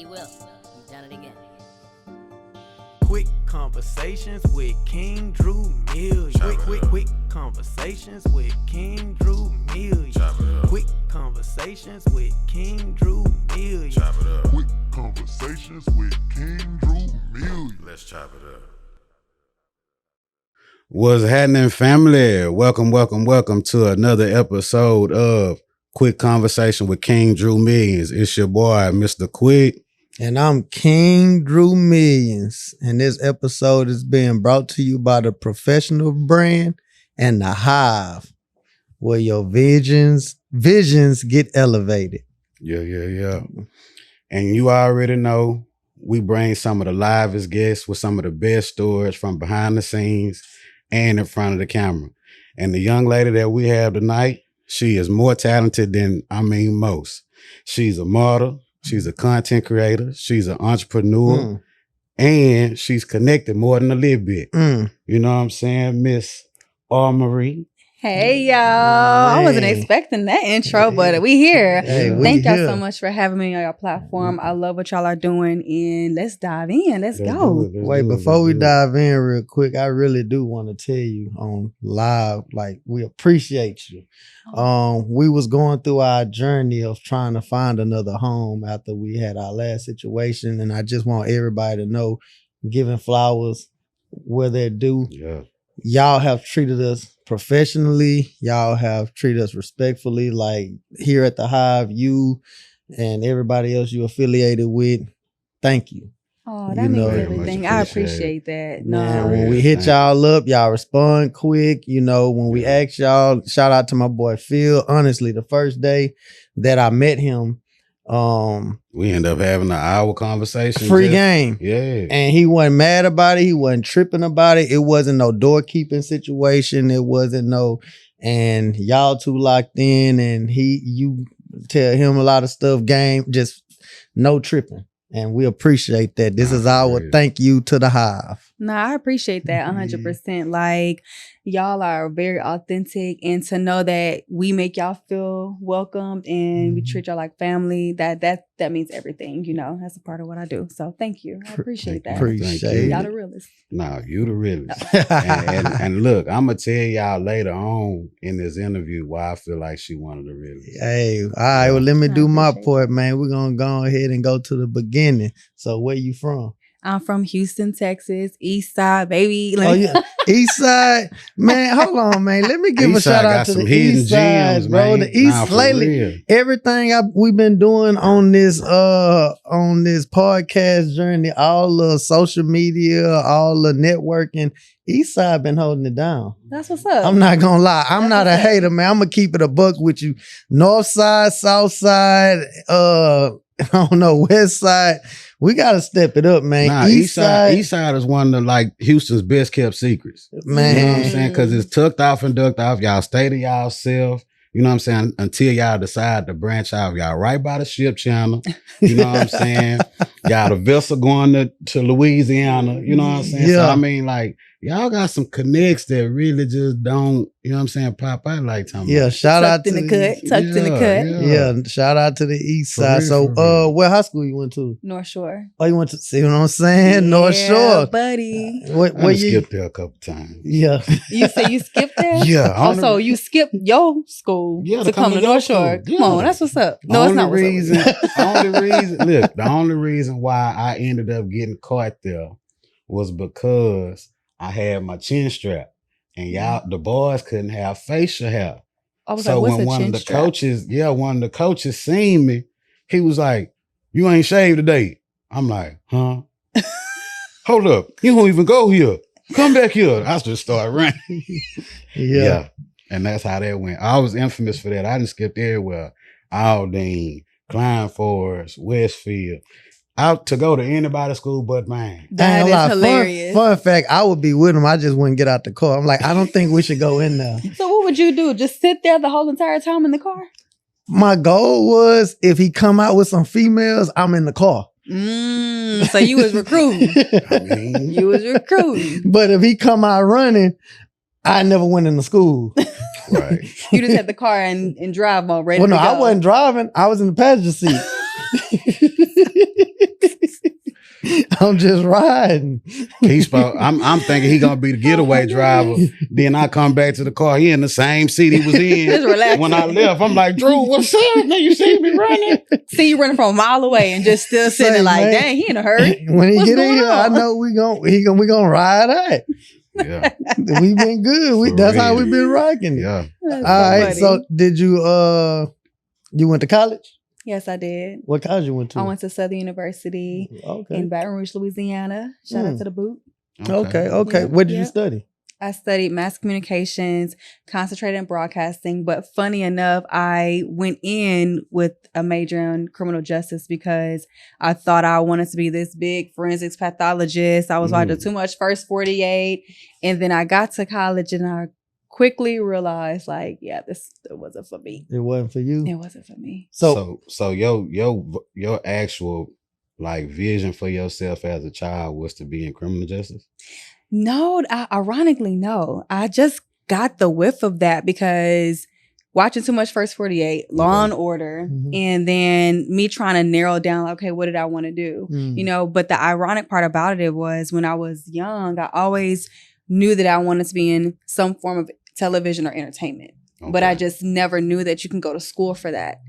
Hey, Will, you done it again. Quick conversations with King Drew Millions. Quick conversations with King Drew Millions. Quick conversations with King Drew Millions. Quick conversations with King Drew Millions. Let's chop it up. What's happening, family? Welcome to another episode of Quick Conversation with King Drew Millions. It's your boy, Mr. Quick. And I'm King Drew Millions. And this episode is being brought to you by the Professional Brand and the Hive, where your visions get elevated. Yeah. And you already know we bring some of the livest guests with some of the best stories from behind the scenes and in front of the camera. And the young lady that we have tonight, she is more talented than most. She's a model. She's a content creator. She's an entrepreneur. And she's connected more than a little bit. You know what I'm saying? Miss Marie. Hey, y'all. I wasn't expecting that intro, but we here. Thank y'all so much for having me on your platform. I love what y'all are doing, and let's dive in. Let's go. Before we dive in real quick, I really do want to tell you on live, like, we appreciate you. We was going through our journey of trying to find another home after we had our last situation, and I just want everybody to know, giving flowers where they're due. Yeah. Y'all have treated us professionally. Y'all have treated us respectfully. Like here at the Hive, you and everybody else you affiliated with, thank you. Oh, that means everything. I appreciate that. Man, when we hit y'all up, y'all respond quick. You know, when we ask y'all, shout out to my boy Phil. Honestly, the first day that I met him, we end up having an hour conversation. Free game. Yeah. And he wasn't mad about it. He wasn't tripping about it. It wasn't no doorkeeping situation. It wasn't no, and y'all two locked in and you tell him a lot of stuff, game, just no tripping. And we appreciate that. This is our thank you to the Hive. No, I appreciate that 100%. Like, y'all are very authentic, and to know that we make y'all feel welcomed and we treat y'all like family, that means everything. You know, that's a part of what I do. So thank you. I appreciate that. Appreciate y'all the realest. No, you the realest. and look, I'm gonna tell y'all later on in this interview why I feel like she one of the realest. Hey, all right. Well, let me do my part, man. We're gonna go ahead and go to the beginning. So, where you from? I'm from Houston, Texas, East Side, baby. East Side, man. Hold on, man. Let me give a shout out to the East Side, bro. The East lately, everything we've been doing on this podcast journey, all the social media, all the networking. East Side been holding it down. That's what's up. I'm not gonna lie. I'm not a hater, man. I'm gonna keep it a buck with you. North Side, South Side, I don't know, West Side. We gotta step it up, man. East Side is one of Houston's best kept secrets. Man. You know what I'm saying? Because it's tucked off and ducked off. Y'all stay to y'allself. You know what I'm saying? Until y'all decide to branch out. Y'all right by the ship channel. You know what I'm saying? Y'all the vessel going to Louisiana. You know what I'm saying? Yeah. So I mean, y'all got some connects that really just don't, you know what I'm saying, pop out like time. Yeah, shout out to in the cut. Yeah, shout out to the East Side. So what high school you went to? North Shore. Oh, you went to, see what I'm saying? North Shore. Buddy. I skipped there a couple times. Yeah. You say you skipped there? Yeah. So you skipped your school to come to North Shore. Yeah. Come on, that's what's up. No, it's not what's up. The only reason why I ended up getting caught there was because I had my chin strap, and the boys couldn't have facial hair. I was so like, when one of the coaches seen me, he was like, "You ain't shaved today." I'm like, "Huh? Hold up, you don't even go here. Come back here." I just started running. Yeah, and that's how that went. I was infamous for that. I done skipped everywhere: Aldine, Klein Forest, Westfield. Out to go to anybody's school but mine. That is hilarious. Fun fact, I would be with him. I just wouldn't get out the car. I'm like, I don't think we should go in there. So what would you do? Just sit there the whole entire time in the car? My goal was if he come out with some females, I'm in the car. So you was recruiting. You was recruiting. But if he come out running, I never went into school. Right. You just had the car and drive mode ready. Well, no, I wasn't driving. I was in the passenger seat. I'm just riding. I'm thinking he gonna be the getaway driver. Then I come back to the car. He in the same seat he was in Just relaxing. when I left. I'm like, Drew, what's up? Man, you see me running? See you running from a mile away and just still sitting Say, like, man. dang, he in a hurry. When he What's get in going here, I on? know we gonna ride out. Yeah, We been good. For That's how real. we been rocking it. yeah. That's All right. funny. So did you you went to college? Yes, I did. What college you went to? I went to Southern University Okay. in Baton Rouge, Louisiana. Shout out to the boot. Okay. Yeah, What did you yeah. study? I studied mass communications, concentrated in broadcasting. But funny enough, I went in with a major in criminal justice because I thought I wanted to be this big forensics pathologist. I was watching too much First 48. And then I got to college and I quickly realized, like, yeah, this wasn't for me. It wasn't for you. It wasn't for me. So So your actual like vision for yourself as a child was to be in criminal justice? No, ironically, no. I just got the whiff of that because watching too much First 48, Law and Order, Mhm. and then me trying to narrow down, okay, what did I want to do? Mm. You know, but the ironic part about it was when I was young, I always knew that I wanted to be in some form of television or entertainment. But I Okay. just never knew that you can go to school for that.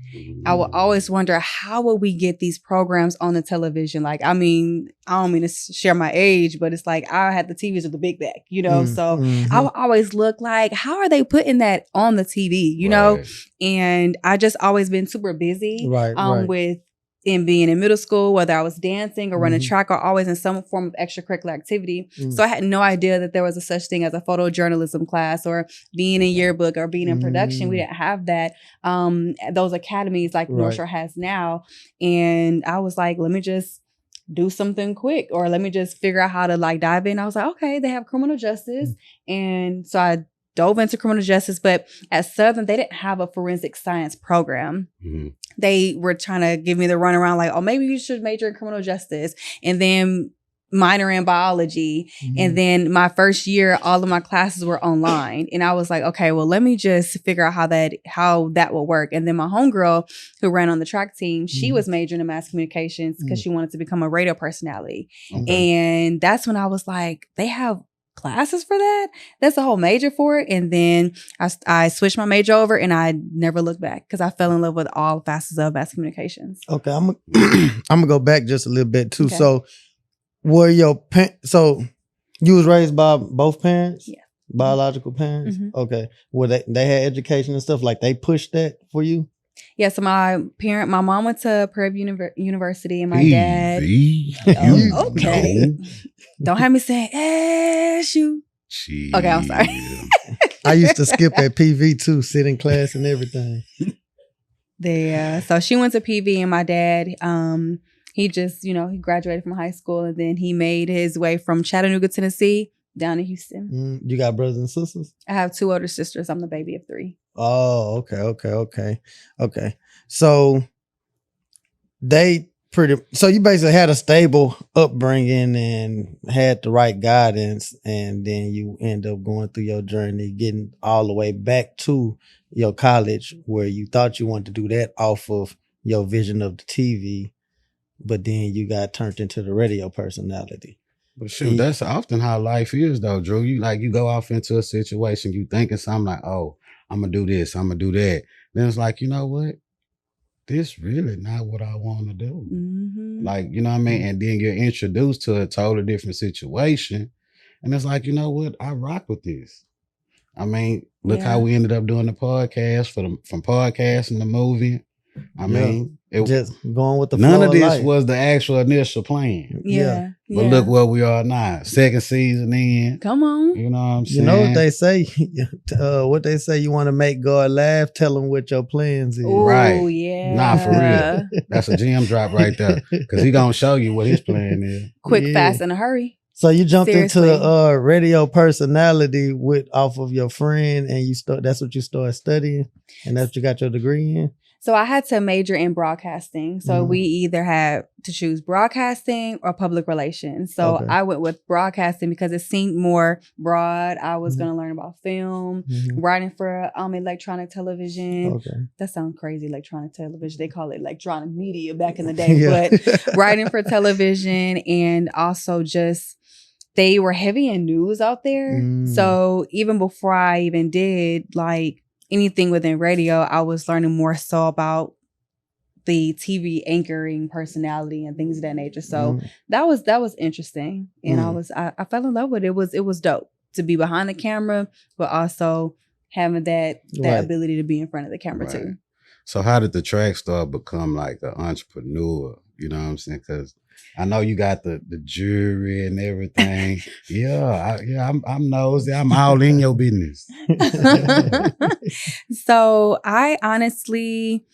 I Mm. would always wonder, how would we get these programs on the television? Like, I mean, I don't mean to share my age, but it's like I had the TVs with the big back, you know? So Mhm. I would always look like, how are they putting that on the TV, you know? Right. And I just always been super busy Right, right. with being in middle school, whether I was dancing or running Mhm. track or always in some form of extracurricular activity. Mm. So I had no idea that there was a such thing as a photojournalism class or being in yearbook or being in production. We Mm. didn't have that. Those academies like North Right. Shore has now. And I was like, let me just do something quick or let me just figure out how to like dive in. I was like, okay, they have criminal justice. And so I dove into criminal justice, but at Southern, they didn't have a forensic science program. Mhm. They were trying to give me the runaround, like, oh, maybe you should major in criminal justice and then minor in biology. Mhm. And then my first year, all of my classes were online. And I was like, okay, well, let me just figure out how that will work. And then my homegirl who ran on the track team, she Mhm. was majoring in mass communications because she wanted to become a radio personality. Okay. And that's when I was like, they have classes for that? That's a whole major for it. And then I switched my major over and I never looked back because I fell in love with all facets of mass communications. Okay, I'm gonna go back just a little bit too. Okay. So, were your so you was raised by both parents? Yeah. Biological parents? Mhm. Okay. Were they had education and stuff, like they pushed that for you? Yeah, so my mom went to Prairie University and my dad. Easy. Oh, You okay. know. Don't have me saying SU. Okay, I'm sorry. I used to skip at PV too, sit in class and everything. There. So she went to PV and my dad, he just, he graduated from high school and then he made his way from Chattanooga, Tennessee down to Houston. You got brothers and sisters? I have 2 older sisters. I'm the baby of 3. Oh, okay. So so you basically had a stable upbringing and had the right guidance, and then you end up going through your journey, getting all the way back to your college where you thought you wanted to do that off of your vision of the TV, but then you got turned into the radio personality. But shoot, that's often how life is though, Drew. You go off into a situation, you thinking something like, oh, I'm gonna do this, I'm gonna do that. Then it's like, you know what? This really not what I want to do. Mm-hmm. Like, you know what I mean? And then you're introduced to a totally different situation. And it's like, you know what? I rock with this. I mean, look how we ended up doing the podcast from podcasting to moving. I mean, just going with the none flow of this life. was the actual initial plan. Yeah. But look where we are now. Second season in. Come on. You know what I'm You saying? know what they say? What they say? You want to make God laugh? Tell him what your plans is. Oh, Right. yeah. Nah, for real. That's a gem drop right there. Because he gonna show you what his plan is. Quick, Yeah. fast, in a hurry. So you jumped Seriously. into radio personality off of your friend, and that's what you started studying, and that's what you got your degree in. So I had to major in broadcasting. So Mhm. we either had to choose broadcasting or public relations. So Okay. I went with broadcasting because it seemed more broad. I was Mhm. going to learn about film, Mhm. writing for electronic television. Okay. That sounds crazy, electronic television. They call it electronic media back in the day. Yeah. But writing for television, and also just they were heavy in news out there. Mm. So even before I even did like anything within radio, I was learning more so about the TV anchoring personality and things of that nature. So Mm. that was interesting. And I fell in love with it. It was dope to be behind the camera, but also having that Right. ability to be in front of the camera Right. too. So how did the track star become like an entrepreneur? You know what I'm saying? Because I know you got the jewelry and everything. I'm nosy. I'm all in your business. So I honestly,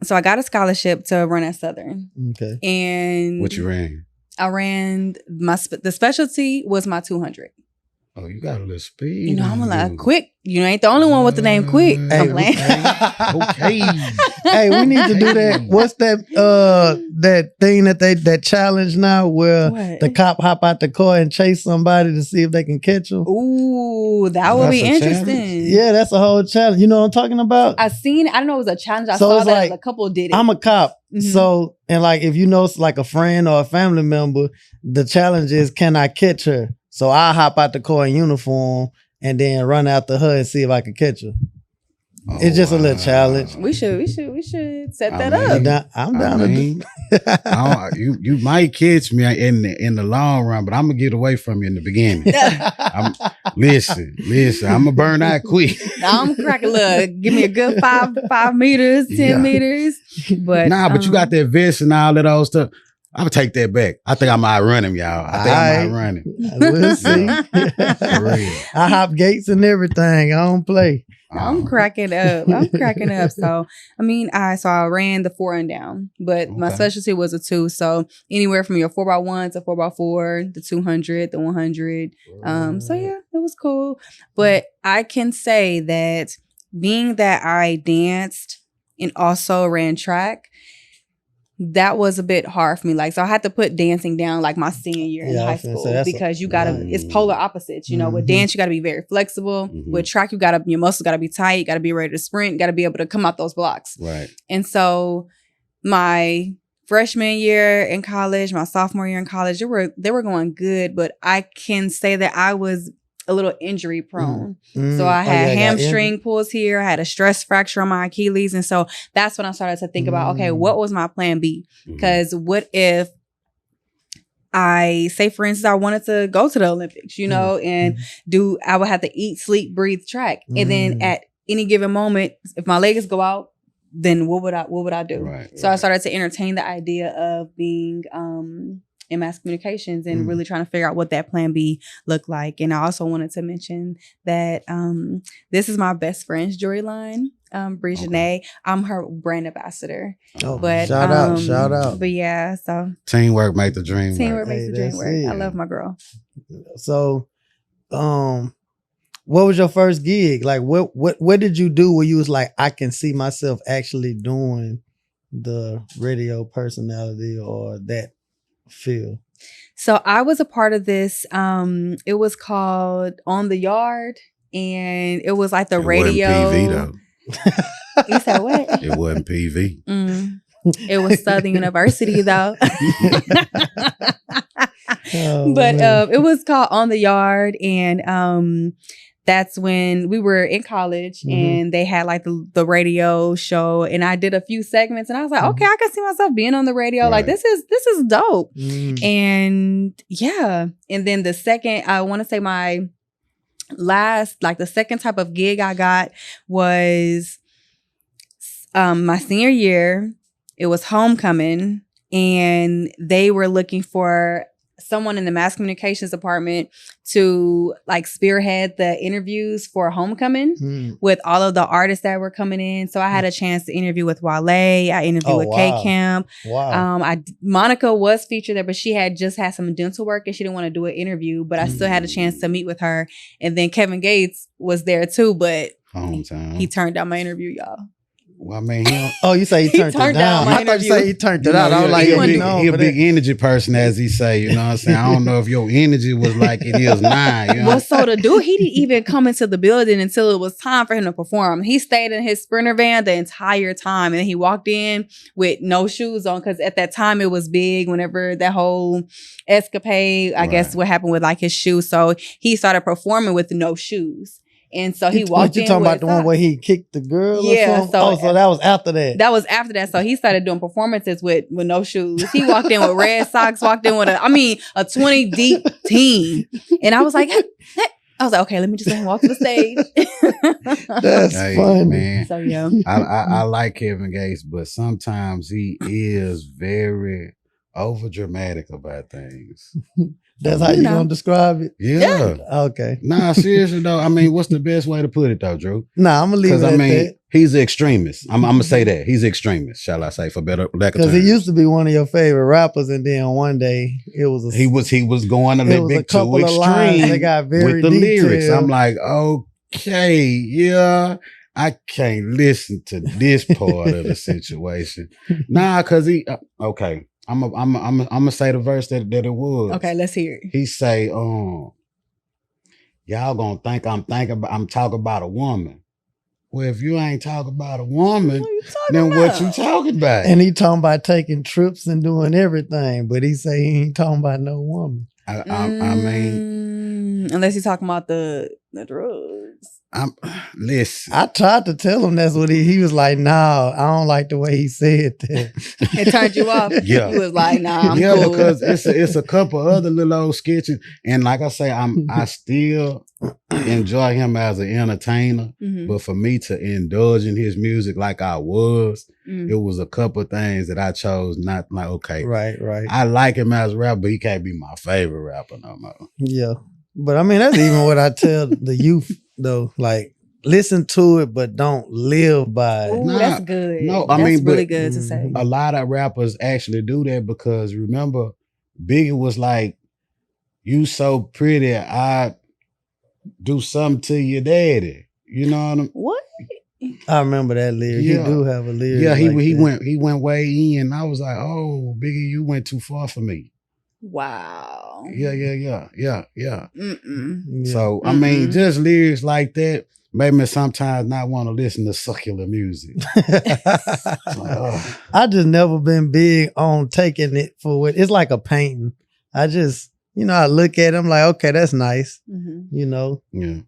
I got a scholarship to run at Southern, Okay. and What you ran? I ran the specialty was my 200. Oh, you got a little speed. You know, I'm on like you. Quick. You ain't the only one with the name Quick. Hey, I'm playing. Okay. Hey, we need to do that. What's that that thing that challenge now where What? the cop hop out the car and chase somebody to see if they can catch them? Ooh, that would be That's a challenge? interesting. Yeah, that's a whole challenge. You know what I'm talking about? I seen it. I don't know it was a challenge. I So saw it's that like, a couple did it. I'm a cop. Mhm. So, and like if you know it's like a friend or a family member, the challenge is, can I catch her? So I hop out the car in uniform and then run after her and see if I can catch her. Oh, It's just a little wow. challenge. we should set I that mean, You up. down- I'm down to do. You might catch me in the long run, but I'm gonna get away from you in the beginning. Listen, I'm gonna burn out quick. I'm cracking. Look, give me a good 5 meters, 10 Yeah. meters. But But you got that vest and all that old stuff. I'm gonna take that back. I think I'm outrun him, y'all. I think I'm outrun him. We'll see. For real. I hop gates and everything. I don't play. I'm cracking up. So I ran the 4 and down, but my Okay. specialty was a 2. So anywhere from your 4x1 to 4x4, the 200, the 100. So yeah, it was cool. But I can say that being that I danced and also ran track, that was a bit hard for me. Like, so I had to put dancing down like my senior year in Yeah, I high was gonna school say, that's because you gotta, it's polar opposites. You know, with Mhm. dance, you gotta be very flexible. Mhm. With track, your muscles gotta be tight. You gotta be ready to sprint. You gotta be able to come out those blocks. Right. And so my freshman year in college, my sophomore year in college, they were going good, but I can say that I was a little injury prone. So I had hamstring pulls here. I had a stress fracture on my Achilles. And so that's when I started to think about, okay, what was my plan B? Because what if I say, for instance, I wanted to go to the Olympics, you know, and I would have to eat, sleep, breathe, track. And then at any given moment, if my legs go out, then what would I do? Right. So I started to entertain the idea of being in mass communications and really trying to figure out what that plan B looked like. And I also wanted to mention that this is my best friend's jewelry line, Brigitte. I'm her brand ambassador. Oh, But shout out. But yeah, so Teamwork make the dream work. teamwork makes Hey, the dream that's work. it. I love my girl. So, what was your first gig? Like, what did you do where you was like, I can see myself actually doing the radio personality or that field? So I was a part of this. It was called On the Yard, and it was like the radio. Wasn't PV though. You said what? It wasn't PV. It was Southern University though. Oh, But man. it was called On the Yard, and that's when we were in college and they had like the radio show, and I did a few segments, and I was like, okay, I can see myself being on the radio. Like Right. this is dope. Mm. And then the second, I want to say my last, like the second type of gig I got was my senior year. It was homecoming, and they were looking for someone in the mass communications department to like spearhead the interviews for homecoming with all of the artists that were coming in. So I had a chance to interview with Wale. I interviewed with wow. K-Camp. Wow. Monica was featured there, but she had just had some dental work and she didn't want to do an interview, but I still had a chance to meet with her. And then Kevin Gates was there too, but hometown. He turned down my interview, y'all. Well, I mean, he don't, Oh, you say he turned it turned down down. my I thought you interview. say he turned it out. I was like, he yeah, a you big, know, he a for big that. energy person, as he say. You know what I'm saying? I don't know if your energy was like it is now. You know? Well, so the dude, he didn't even come into the building until it was time for him to perform. He stayed in his Sprinter van the entire time. And then he walked in with no shoes on because at that time it was big whenever that whole escapade, I guess Right. what happened with like his shoes. So he started performing with no shoes. And so he What walked you in talking with about the one socks. where he kicked the girl? Yeah, Or something? So that was after that. That was after that. So he started doing performances with no shoes. He walked in with red socks, walked in with a 20 deep team. And I was like, I was like, okay, let me just let him walk to the stage. That's Hey, funny. man. So yeah. I like Kevin Gates, but sometimes he is very over dramatic about things. That's how You you know. gonna describe it? Yeah. Okay. Nah, seriously though. I mean, what's the best way to put it though, Drew? Nah, I'm gonna leave Because it I at mean, that. he's an extremist. I'm gonna say that he's an extremist. Shall I say, for better lack of Because he terms. used to be one of your favorite rappers, and then one day it was a He was going a it little was a bit too couple of lines extreme that got very with the lyrics. detailed. I'm like, okay, yeah, I can't listen to this part of the situation. Nah, cause he okay. I'm gonna say the verse that it was. Okay, let's hear it. He say, y'all gonna think I'm talking about a woman. Well, if you ain't talking about a woman, What are you talking then what about? you talking about? And he talking about taking trips and doing everything, but he say he ain't talking about no woman. I mean, Unless he's talking about the drugs. listen. I tried to tell him that's what he was like, nah, I don't like the way he said that. It turned you off. Yeah. He was like, nah, I'm yeah, cool. because it's a couple other little old sketches, and like I say, I still enjoy him as an entertainer. Mhm. But for me to indulge in his music like I was, Mm. it was a couple things that I chose not like. Okay, Right. I like him as a rapper, but he can't be my favorite rapper no more. Yeah. But I mean, that's even what I tell the youth though. Like, listen to it, but don't live by it. Ooh, Nah, that's good. no, I That's mean, really but- good to say. A lot of rappers actually do that because remember, Biggie was like, "You so pretty, I do something to your daddy." You know what I mean? What? I remember that lyric. Yeah. He do have a lyric. Yeah, like that. he went way in. I was like, "Oh, Biggie, you went too far for me." Wow. Yeah. Mm-mm. Yeah. So I mean, Mhm. just lyrics like that made me sometimes not want to listen to secular music. It's like, ugh. I just never been big on taking it for what it's like a painting. I just, I look at it, I'm like, okay, that's nice. Mhm. Yeah.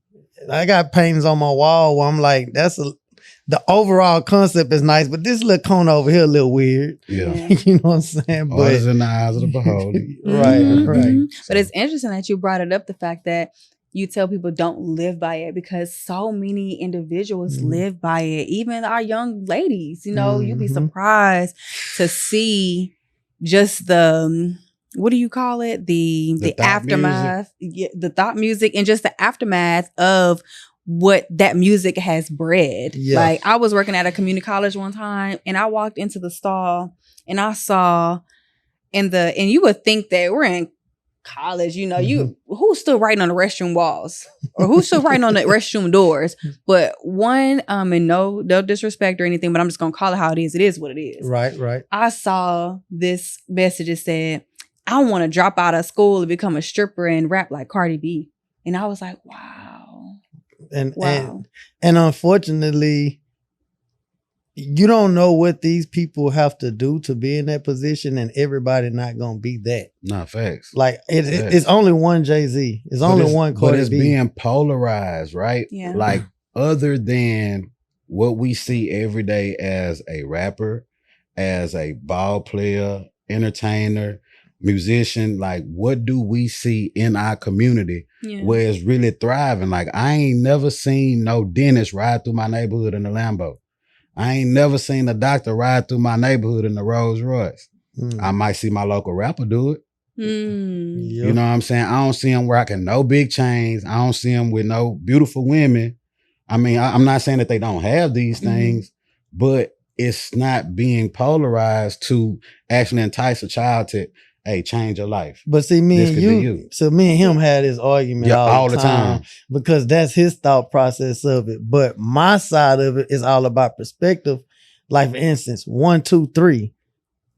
I got paintings on my wall where I'm like, the overall concept is nice, but this little corner over here a little weird. Yeah. You know what I'm saying? All is in the eyes of the beholder. Right, Mhm. right. But it's interesting that you brought it up, the fact that you tell people don't live by it because so many individuals Mhm. live by it. Even our young ladies, you'd be Mhm. surprised to see just the what do you call it? The thought aftermath, the thought music, and just the aftermath of what that music has bred. Yeah. Like I was working at a community college one time and I walked into the stall and I saw and you would think that we're in college, who's still writing on the restroom walls or who's still writing on the restroom doors. But one, and no disrespect or anything, but I'm just gonna call it how it is. It is what it is. Right. I saw this message that said, I want to drop out of school and become a stripper and rap like Cardi B. And I was like, wow. And Wow. and unfortunately, you don't know what these people have to do to be in that position, and everybody not gonna be that. Not facts. Like Yeah. it's only one Jay-Z. It's But only it's- one But Cardi it's B. being polarized, right? Yeah. Like other than what we see every day as a rapper, as a ball player, entertainer, musician, like what do we see in our community Yeah. where it's really thriving? Like I ain't never seen no dentist ride through my neighborhood in a Lambo. I ain't never seen a doctor ride through my neighborhood in a Rolls Royce. Mm. I might see my local rapper do it. Mm. Yep. You know what I'm saying? I don't see him rocking no big chains. I don't see him with no beautiful women. I mean, I'm not saying that they don't have these Mhm. things, but it's not being polarized to actually entice a child to hey, change your life. But see, me This and could be you, you. so me and him had this argument Yeah, all the time time. because that's his thought process of it. But my side of it is all about perspective. Like for instance, 1, 2, 3.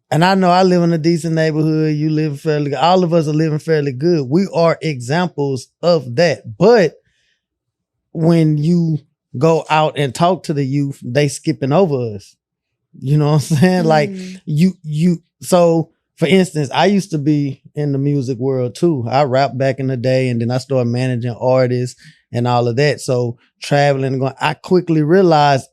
And I know I live in a decent neighborhood. You live fairly good. All of us are living fairly good. We are examples of that. But when you go out and talk to the youth, they skipping over us. You know what I'm saying? Like so for instance, I used to be in the music world too. I rapped back in the day and then I started managing artists and all of that. So traveling and going, I quickly realized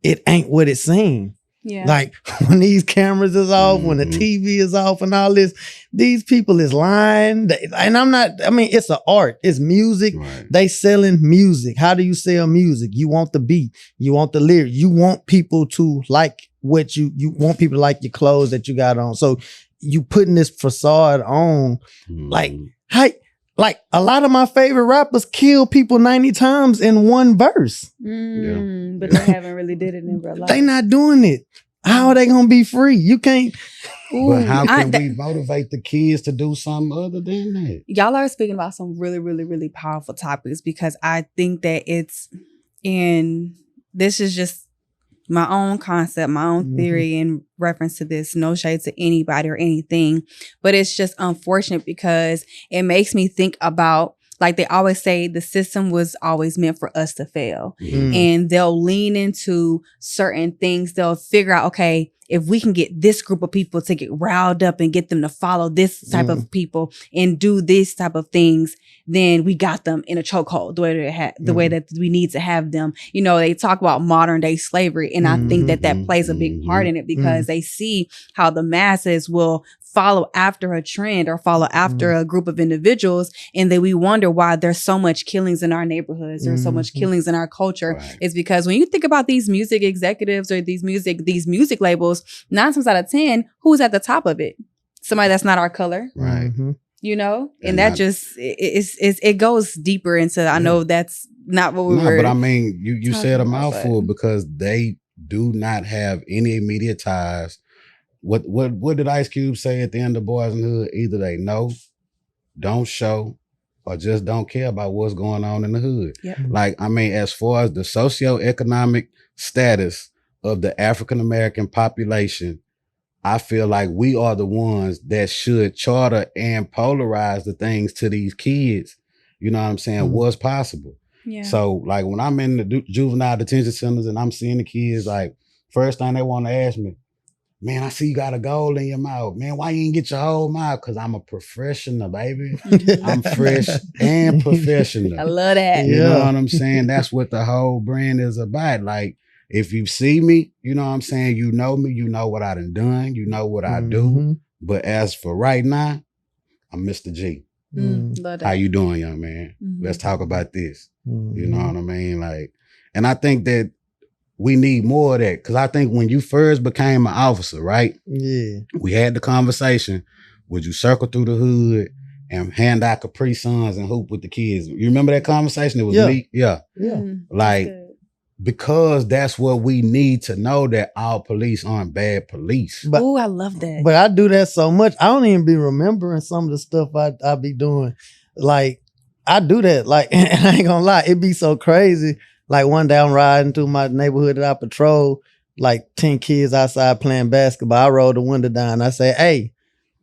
it ain't what it seemed. Yeah. Like when these cameras is off, when the TV is off and all this, these people is lying. And it's an art. It's music. Right. They selling music. How do you sell music? You want the beat. You want the lyric. You want people to like what you want people to like your clothes that you got on. So you putting this facade on. Like, hey, like a lot of my favorite rappers kill people 90 times in one verse. But they haven't really did it in real life. They not doing it. How are they gonna be free? You can't. But how can we motivate the kids to do something other than that? Y'all are speaking about some really, really, really powerful topics because I think that this is just my own concept, my own theory in reference to this. No shade to anybody or anything, but it's just unfortunate because it makes me think about, like they always say, the system was always meant for us to fail. And they'll lean into certain things. They'll figure out, okay, if we can get this group of people to get riled up and get them to follow this type of people and do this type of things, then we got them in a chokehold the way that we need to have them. You know, they talk about modern day slavery, and I think that plays a big part in it because they see how the masses will follow after a trend or follow after a group of individuals, and then we wonder why there's so much killings in our neighborhoods, there's so much killings in our culture. Right. It's because when you think about these music executives or these music labels, 9 times out of 10, who's at the top of it? Somebody that's not our color. Right. You know, and that just it goes deeper into. I know that's not what we were. But I mean, you said a about, mouthful because they do not have any immediate ties. What did Ice Cube say at the end of Boys in the Hood? Either they know, don't show, or just don't care about what's going on in the hood. Yep. Like, I mean, as far as the socioeconomic status of the African American population, I feel like we are the ones that should charter and polarize the things to these kids. You know what I'm saying? What's possible. Yeah. So like when I'm in the juvenile detention centers and I'm seeing the kids, like first thing they want to ask me, man, I see you got a gold in your mouth. Man, why you ain't get your whole mouth? Because I'm a professional, baby. I'm fresh and professional. I love that. You know what I'm saying? That's what the whole brand is about. Like, if you see me, you know what I'm saying? You know me, you know what I done, you know what I do. But as for right now, I'm Mr. G. Love that. How you doing, young man? Let's talk about this. You know what I mean? Like, and I think that we need more of that. Cause I think when you first became an officer, right? Yeah. We had the conversation. Would you circle through the hood and hand out Capri Suns and hoop with the kids? You remember that conversation? It was me. Yeah. Like, because that's what we need to know, that all police aren't bad police. Oh, I love that. But I do that so much. I don't even be remembering some of the stuff I be doing. Like, I do that. Like, and I ain't gonna lie, it be so crazy. Like one day I'm riding through my neighborhood that I patrol, like 10 kids outside playing basketball. I roll the window down. I say, hey,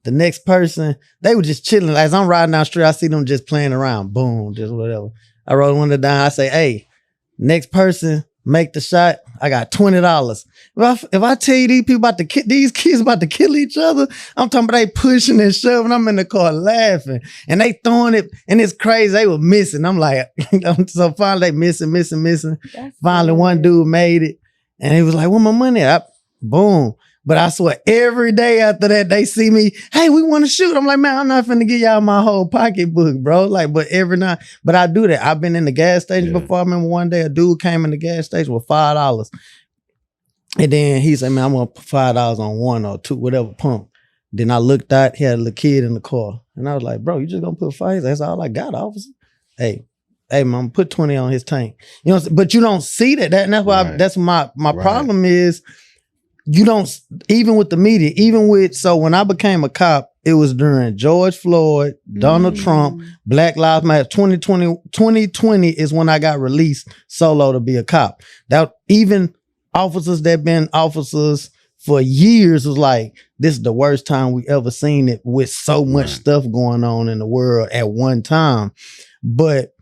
the next person, they were just chilling. As I'm riding down the street, I see them just playing around. Boom, just whatever. I roll the window down. I say, hey, next person, make the shot. I got $20. If I tell you these people these kids about to kill each other, I'm talking about they pushing and shoving. I'm in the car laughing and they throwing it, and it's crazy. They were missing. I'm like, so finally they missing. That's Finally, good. one dude made it, and he was like, "Where my money at?" Boom. But I swear, every day after that, they see me, hey, we want to shoot. I'm like, man, I'm not finna give y'all my whole pocketbook, bro. Like, but I do that. I've been in the gas station before. I remember one day a dude came in the gas station with $5. And then he said, man, I'm gonna put $5 on 1 or 2, whatever pump. Then I looked out, he had a little kid in the car. And I was like, bro, you just gonna put 5? That's all I got, officer. Hey, man, put 20 on his tank. You know, but you don't see that. And that's why that's my problem is, you don't, even with the media, so when I became a cop, It was during George Floyd, Donald Trump, Black Lives Matter. 2020 is when I got released solo to be a cop. That even officers that been officers for years was like, this is the worst time we ever seen it with so much stuff going on in the world at one time. But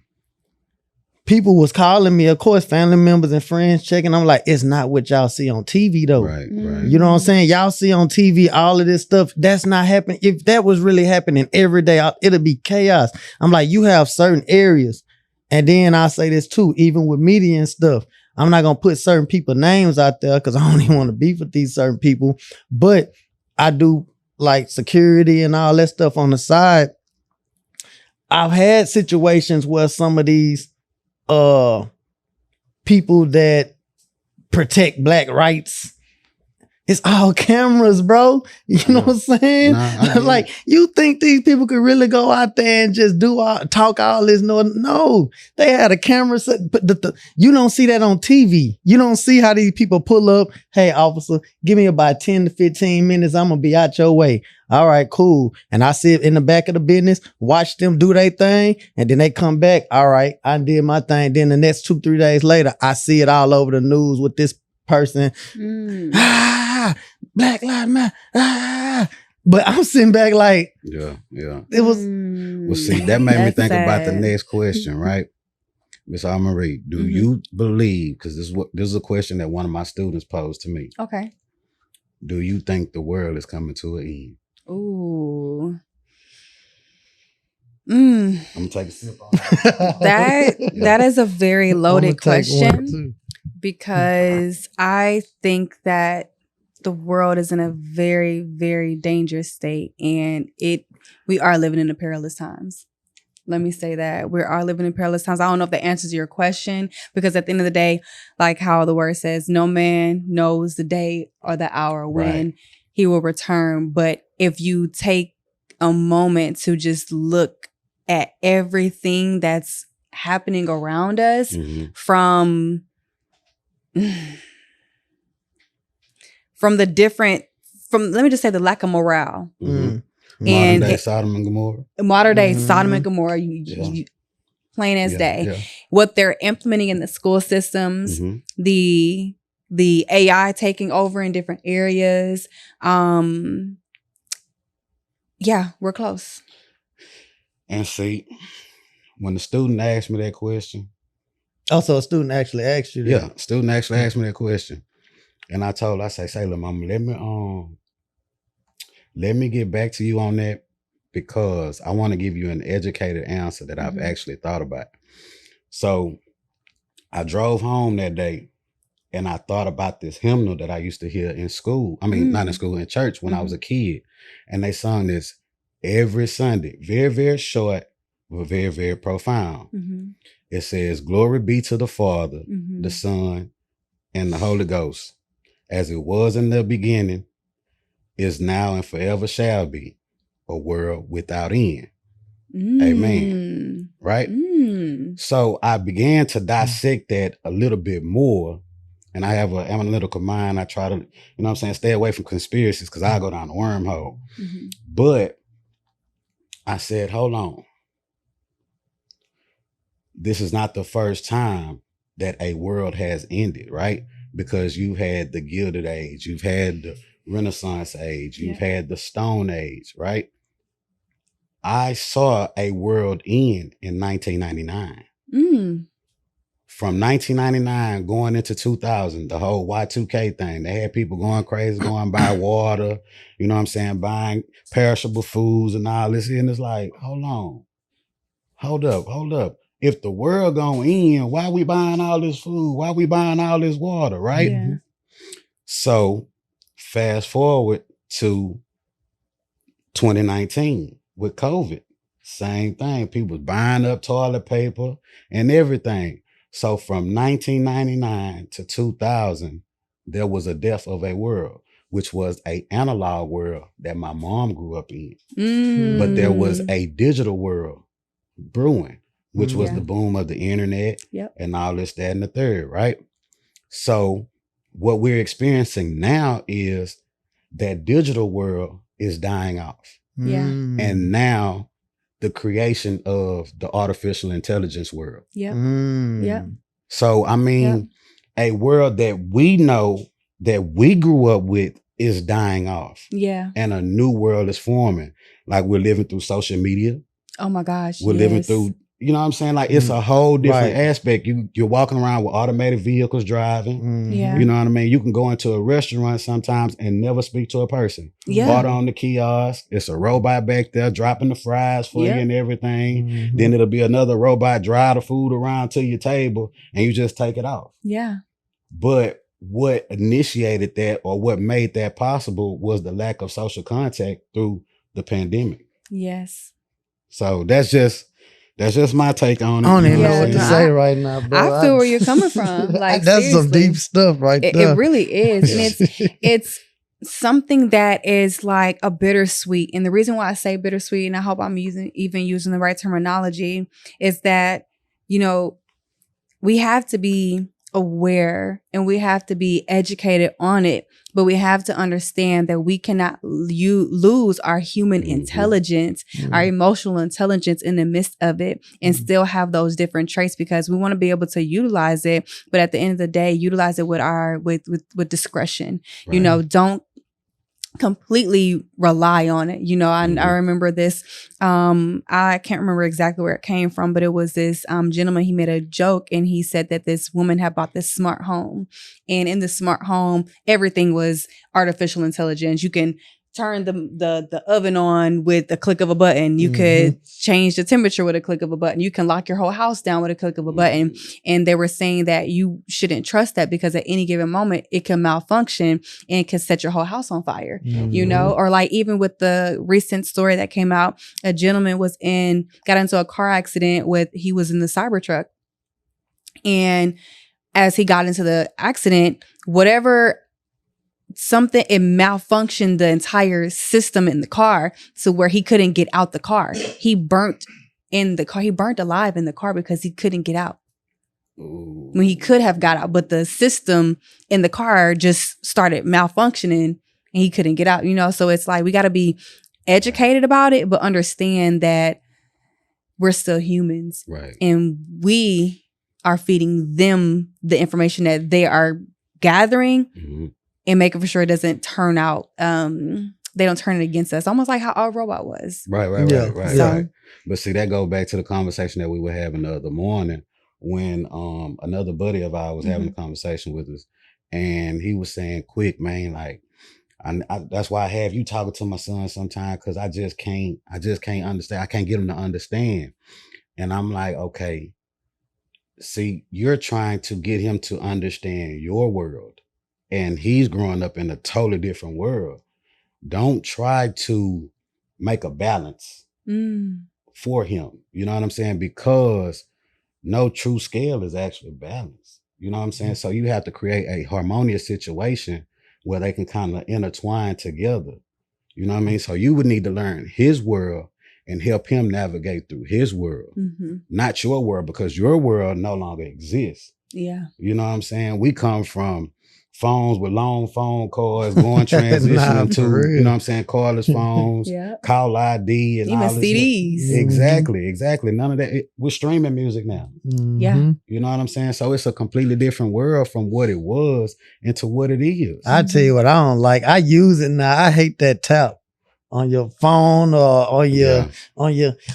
people was calling me, of course, family members and friends checking. I'm like, it's not what y'all see on TV though. Right. You know what I'm saying? Y'all see on TV all of this stuff. That's not happening. If that was really happening every day, it'd be chaos. I'm like, you have certain areas. And then I say this too, even with media and stuff. I'm not going to put certain people names out there because I don't even want to beef with these certain people. But I do like security and all that stuff on the side. I've had situations where some of these people that protect black rights, it's all cameras, bro. You know what I'm saying? Like, you think these people could really go out there and just talk all this? No, they had a camera set, but you don't see that on TV. You don't see how these people pull up. Hey, officer, give me about 10 to 15 minutes. I'm gonna be out your way. All right, cool. And I sit in the back of the business, watch them do their thing, and then they come back. All right, I did my thing. Then the next 2-3 days later, I see it all over the news with this person. Black Lives Matter. But I'm sitting back like, yeah. it was. Well, see, that made me think about the next question, right? Miss Marie, do you believe, because this is a question that one of my students posed to me. Okay. Do you think the world is coming to an end? Ooh. I'm gonna take a sip on that. That is a very loaded question, because I think that the world is in a very, very dangerous state, and we are living in the perilous times. Let me say that. We are living in perilous times. I don't know if that answers your question, because at the end of the day, like how the word says, no man knows the day or the hour when he will return. But if you take a moment to just look at everything that's happening around us, from let me just say the lack of morale. Modern day Sodom and Gomorrah. Modern day Sodom and Gomorrah, you plain as day. What they're implementing in the school systems, the AI taking over in different areas. Yeah, we're close. And see, when the student asked me that question. Also, a student actually asked you that. Yeah, student actually asked me that question. And I told her, I say, look, mama, let me get back to you on that, because I want to give you an educated answer that I've actually thought about. So I drove home that day and I thought about this hymnal that I used to hear in school. I mean, not in school, in church when I was a kid. And they sung this every Sunday. Very, very short, but very, very profound. It says, glory be to the Father, the Son, and the Holy Ghost, as it was in the beginning, is now, and forever shall be, a world without end. Amen. Right? So I began to dissect that a little bit more. And I have an analytical mind. I try to, you know what I'm saying, stay away from conspiracies, because I go down the wormhole. But I said, hold on. This is not the first time that a world has ended, right? Because you've had the Gilded Age, you've had the Renaissance Age, you've had the Stone Age, right? I saw a world end in 1999. From 1999 going into 2000, the whole Y2K thing, they had people going crazy, going buy water, you know what I'm saying, buying perishable foods and all this. And it's like, hold up. If the world gonna end, why we buying all this food? Why we buying all this water, right? Yeah. So fast forward to 2019 with COVID, same thing. People buying up toilet paper and everything. So from 1999 to 2000, there was a death of a world, which was an analog world that my mom grew up in. But there was a digital world brewing, which was the boom of the internet and all this, that, and the third, right? So what we're experiencing now is that digital world is dying off. Yeah. And now the creation of the artificial intelligence world. Yep. Yep. So, I mean, a world that we know that we grew up with is dying off. Yeah. And a new world is forming. Like we're living through social media. Oh my gosh. We're living through, you know what I'm saying? Like it's a whole different aspect. You're walking around with automated vehicles driving. Yeah. You know what I mean? You can go into a restaurant sometimes and never speak to a person. Yeah. Order on the kiosk. It's a robot back there dropping the fries for you and everything. Then it'll be another robot drive the food around to your table and you just take it off. Yeah. But what initiated that or what made that possible was the lack of social contact through the pandemic. Yes. So that's just my take on it. I don't even You know what to Yeah. say right now, bro. I feel where you're coming from. Like that's some seriously. deep stuff right there. It really is. And it's something that is like a bittersweet. And the reason why I say bittersweet, and I hope I'm using the right terminology, is that, you know, we have to be aware and we have to be educated on it, but we have to understand that we cannot lose our human intelligence, our emotional intelligence in the midst of it, and still have those different traits, because we want to be able to utilize it, but at the end of the day, utilize it with discretion. Right. You know, don't completely rely on it. You know, I remember this, I can't remember exactly where it came from, but it was this gentleman, he made a joke and he said that this woman had bought this smart home, and in the smart home, everything was artificial intelligence. You can turn the oven on with a click of a button. You could change the temperature with a click of a button. You can lock your whole house down with a click of a button. And they were saying that you shouldn't trust that, because at any given moment it can malfunction and can set your whole house on fire. You know, or like even with the recent story that came out, a gentleman got into a car accident he was in the Cybertruck. And as he got into the accident, it malfunctioned the entire system in the car, so where he couldn't get out the car. He burnt in the car. He burnt alive in the car because he couldn't get out. When he could have got out, but the system in the car just started malfunctioning and he couldn't get out, you know? So it's like, we got to be educated about it, but understand that we're still humans. Right. And we are feeding them the information that they are gathering and making for sure it doesn't turn out, they don't turn it against us. Almost like how our robot was. Right. But see, that goes back to the conversation that we were having the other morning when another buddy of ours was having a conversation with us. And he was saying, quick, man, like, that's why I have you talking to my son sometimes, because I just can't understand. I can't get him to understand. And I'm like, okay, see, you're trying to get him to understand your world. And he's growing up in a totally different world. Don't try to make a balance for him. You know what I'm saying? Because no true scale is actually balanced. You know what I'm saying? So you have to create a harmonious situation where they can kind of intertwine together. You know what I mean? So you would need to learn his world and help him navigate through his world, not your world, because your world no longer exists. Yeah. You know what I'm saying? We come from phones with long phone calls, going transitioning to, you know what I'm saying, cordless phones, call ID, and even all this CDs. Exactly. None of that. We're streaming music now. Yeah. You know what I'm saying? So it's a completely different world from what it was into what it is. I tell you what I don't like. I use it now. I hate that tap on your phone or on your I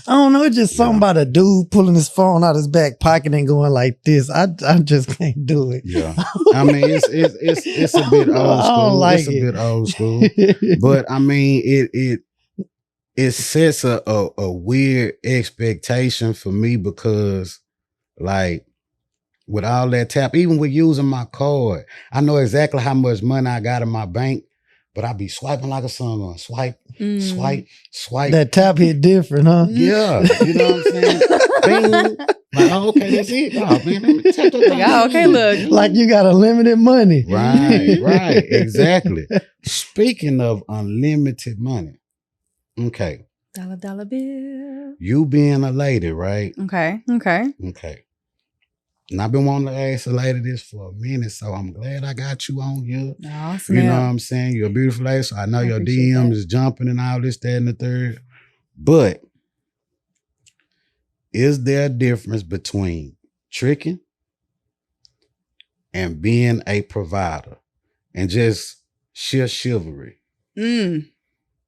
don't know, it's just something about a dude pulling his phone out his back pocket and going like this. I just can't do it. Yeah. I mean, it's a bit old school. I don't like it's a bit old school. But I mean, it sets a weird expectation for me, because like with all that tap, even with using my card, I know exactly how much money I got in my bank, but I be swiping like a son on swipe. That tap hit different, huh? Yeah. You know what I'm saying? Bing. Like, oh, okay, that's it. Oh, man, let me tap that. Like, oh, okay, look. Like you got unlimited money. Right. Exactly. Speaking of unlimited money. Okay. Dollar bill. You being a lady, right? Okay. Okay. And I've been wanting to ask a lady this for a minute, so I'm glad I got you on here. Oh, You know what snap. I'm saying? You're a beautiful lady, so I know I your appreciate DMs that. is jumping and all this, that, and the third. But is there a difference between tricking and being a provider and just sheer chivalry?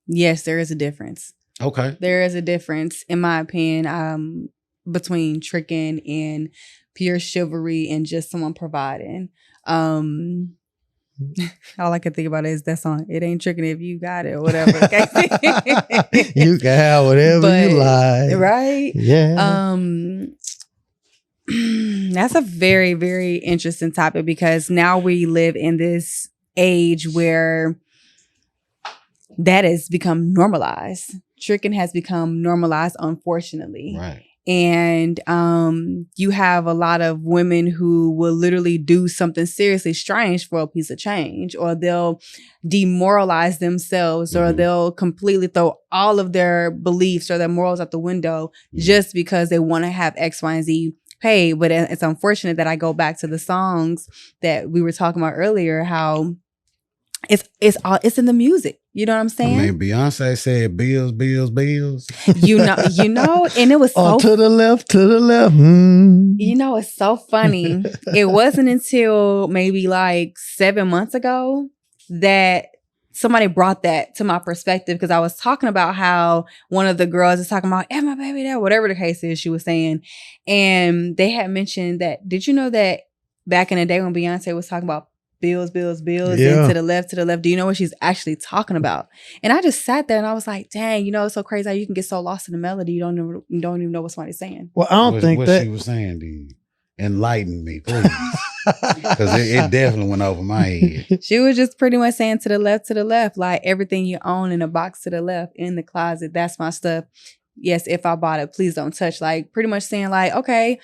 Yes, there is a difference. Okay. There is a difference, in my opinion, between tricking and pure chivalry and just someone providing. All I can think about is that song. It ain't tricking if you got it or whatever. Okay? You can have whatever you like. Right? Yeah. That's a very, very interesting topic because now we live in this age where that has become normalized. Tricking has become normalized, unfortunately. Right. And you have a lot of women who will literally do something seriously strange for a piece of change, or they'll demoralize themselves, or they'll completely throw all of their beliefs or their morals out the window just because they want to have X, Y, and Z paid. But it's unfortunate that I go back to the songs that we were talking about earlier, how it's in the music. You know what I'm saying? I mean, Beyonce said bills, bills, bills. You know, and it was so Oh, to the left. You know, it's so funny. It wasn't until maybe like 7 months ago that somebody brought that to my perspective, because I was talking about how one of the girls is talking about, my baby there, whatever the case is, she was saying. And they had mentioned that, did you know that back in the day when Beyonce was talking about bills, bills, bills, Yeah. and to the left, do you know what she's actually talking about? And I just sat there and I was like, dang, you know, it's so crazy how you can get so lost in the melody, you don't even know what somebody's saying. Well, I don't think what that. she was saying, dude. Enlighten me, please. Because it definitely went over my head. She was just pretty much saying to the left, like everything you own in a box to the left in the closet, that's my stuff. Yes, if I bought it, please don't touch. Like pretty much saying like, okay,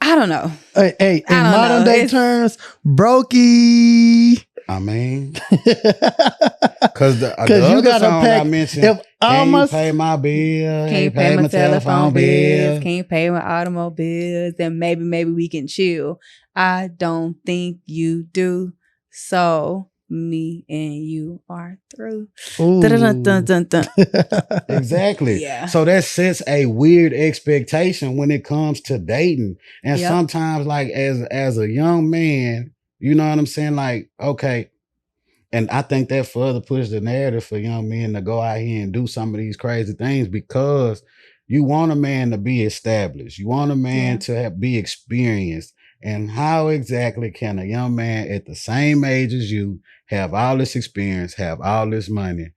I don't know. Hey, in I don't modern know. day It's- terms, brokey. I mean, because the you other gotta song pack- I mentioned, If I can't almost pay my bill, Can't pay my telephone bills, can't pay my automobiles, then maybe we can chill. I don't think you do. So me and you are through. Dun-dun-dun-dun-dun. Exactly. Yeah. So that sets a weird expectation when it comes to dating. And Yep. sometimes, like, as a young man, you know what I'm saying? Like, okay. And I think that further pushes the narrative for young men to go out here and do some of these crazy things, because you want a man to be established. You want a man to be experienced. And how exactly can a young man at the same age as you have all this experience, have all this money,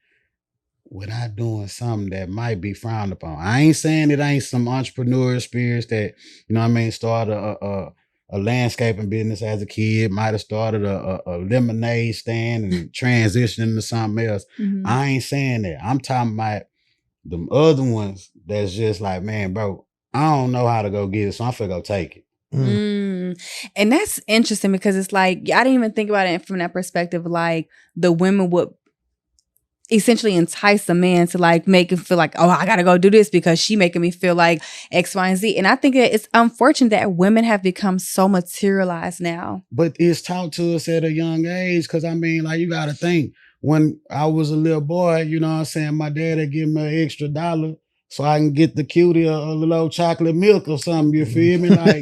without doing something that might be frowned upon? I ain't saying it ain't some entrepreneurial spirits that, you know what I mean, started a landscaping business as a kid, might have started a lemonade stand and transitioning into something else. Mhm. I ain't saying that. I'm talking about them other ones that's just like, man, bro, I don't know how to go get it, so I'm finna go take it. And that's interesting because it's like, I didn't even think about it from that perspective. Like the women would essentially entice a man to like make him feel like, oh, I gotta go do this because she making me feel like X, Y, and Z. And I think it's unfortunate that women have become so materialized now. But it's taught to us at a young age, because I mean, like, you gotta think, when I was a little boy, you know what I'm saying, my dad would give me an extra $1 so I can get the cutie a little chocolate milk or something, you feel me? Like,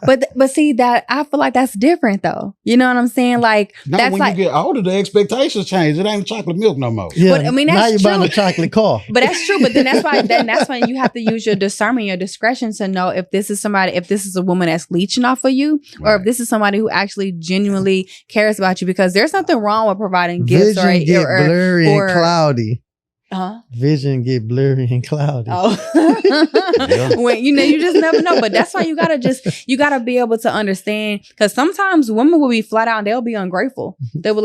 But see, that I feel like that's different though. You know what I'm saying? Like no, that's when like, you get older, the expectations change. It ain't chocolate milk no more. Yeah, But, I mean, now that's you're buying true. a chocolate car. but that's true. But then that's why you have to use your discernment, your discretion to know if this is a woman that's leeching off of you, or if Right. this is somebody who actually genuinely cares about you. Because there's nothing wrong with providing gifts Vision get blurry or- and cloudy. huh? Vision get blurry and cloudy. Oh, when you just never know. But that's why you gotta be able to understand. Because sometimes women will be flat out and they'll be ungrateful. They'll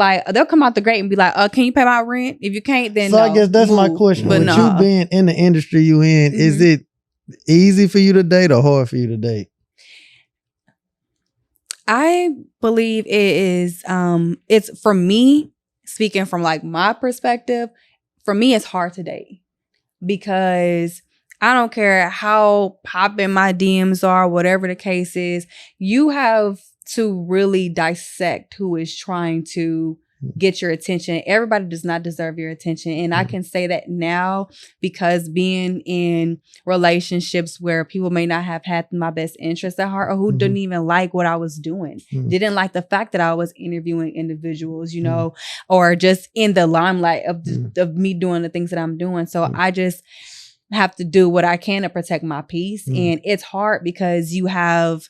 come out the gate and be like, can you pay my rent? If you can't, then So no, I guess that's my move." question. But With no, you being in the industry you in, is Mhm. it easy for you to date or hard for you to date? I believe it is. It's for me, speaking from like my perspective. For me, it's hard to date because I don't care how popping my DMs are, whatever the case is. You have to really dissect who is trying to get your attention. Everybody does not deserve your attention. And I can say that now because being in relationships where people may not have had my best interests at heart or who didn't even like what I was doing, didn't like the fact that I was interviewing individuals, you know, or just in the limelight of me doing the things that I'm doing. So I just have to do what I can to protect my peace. And it's hard because you have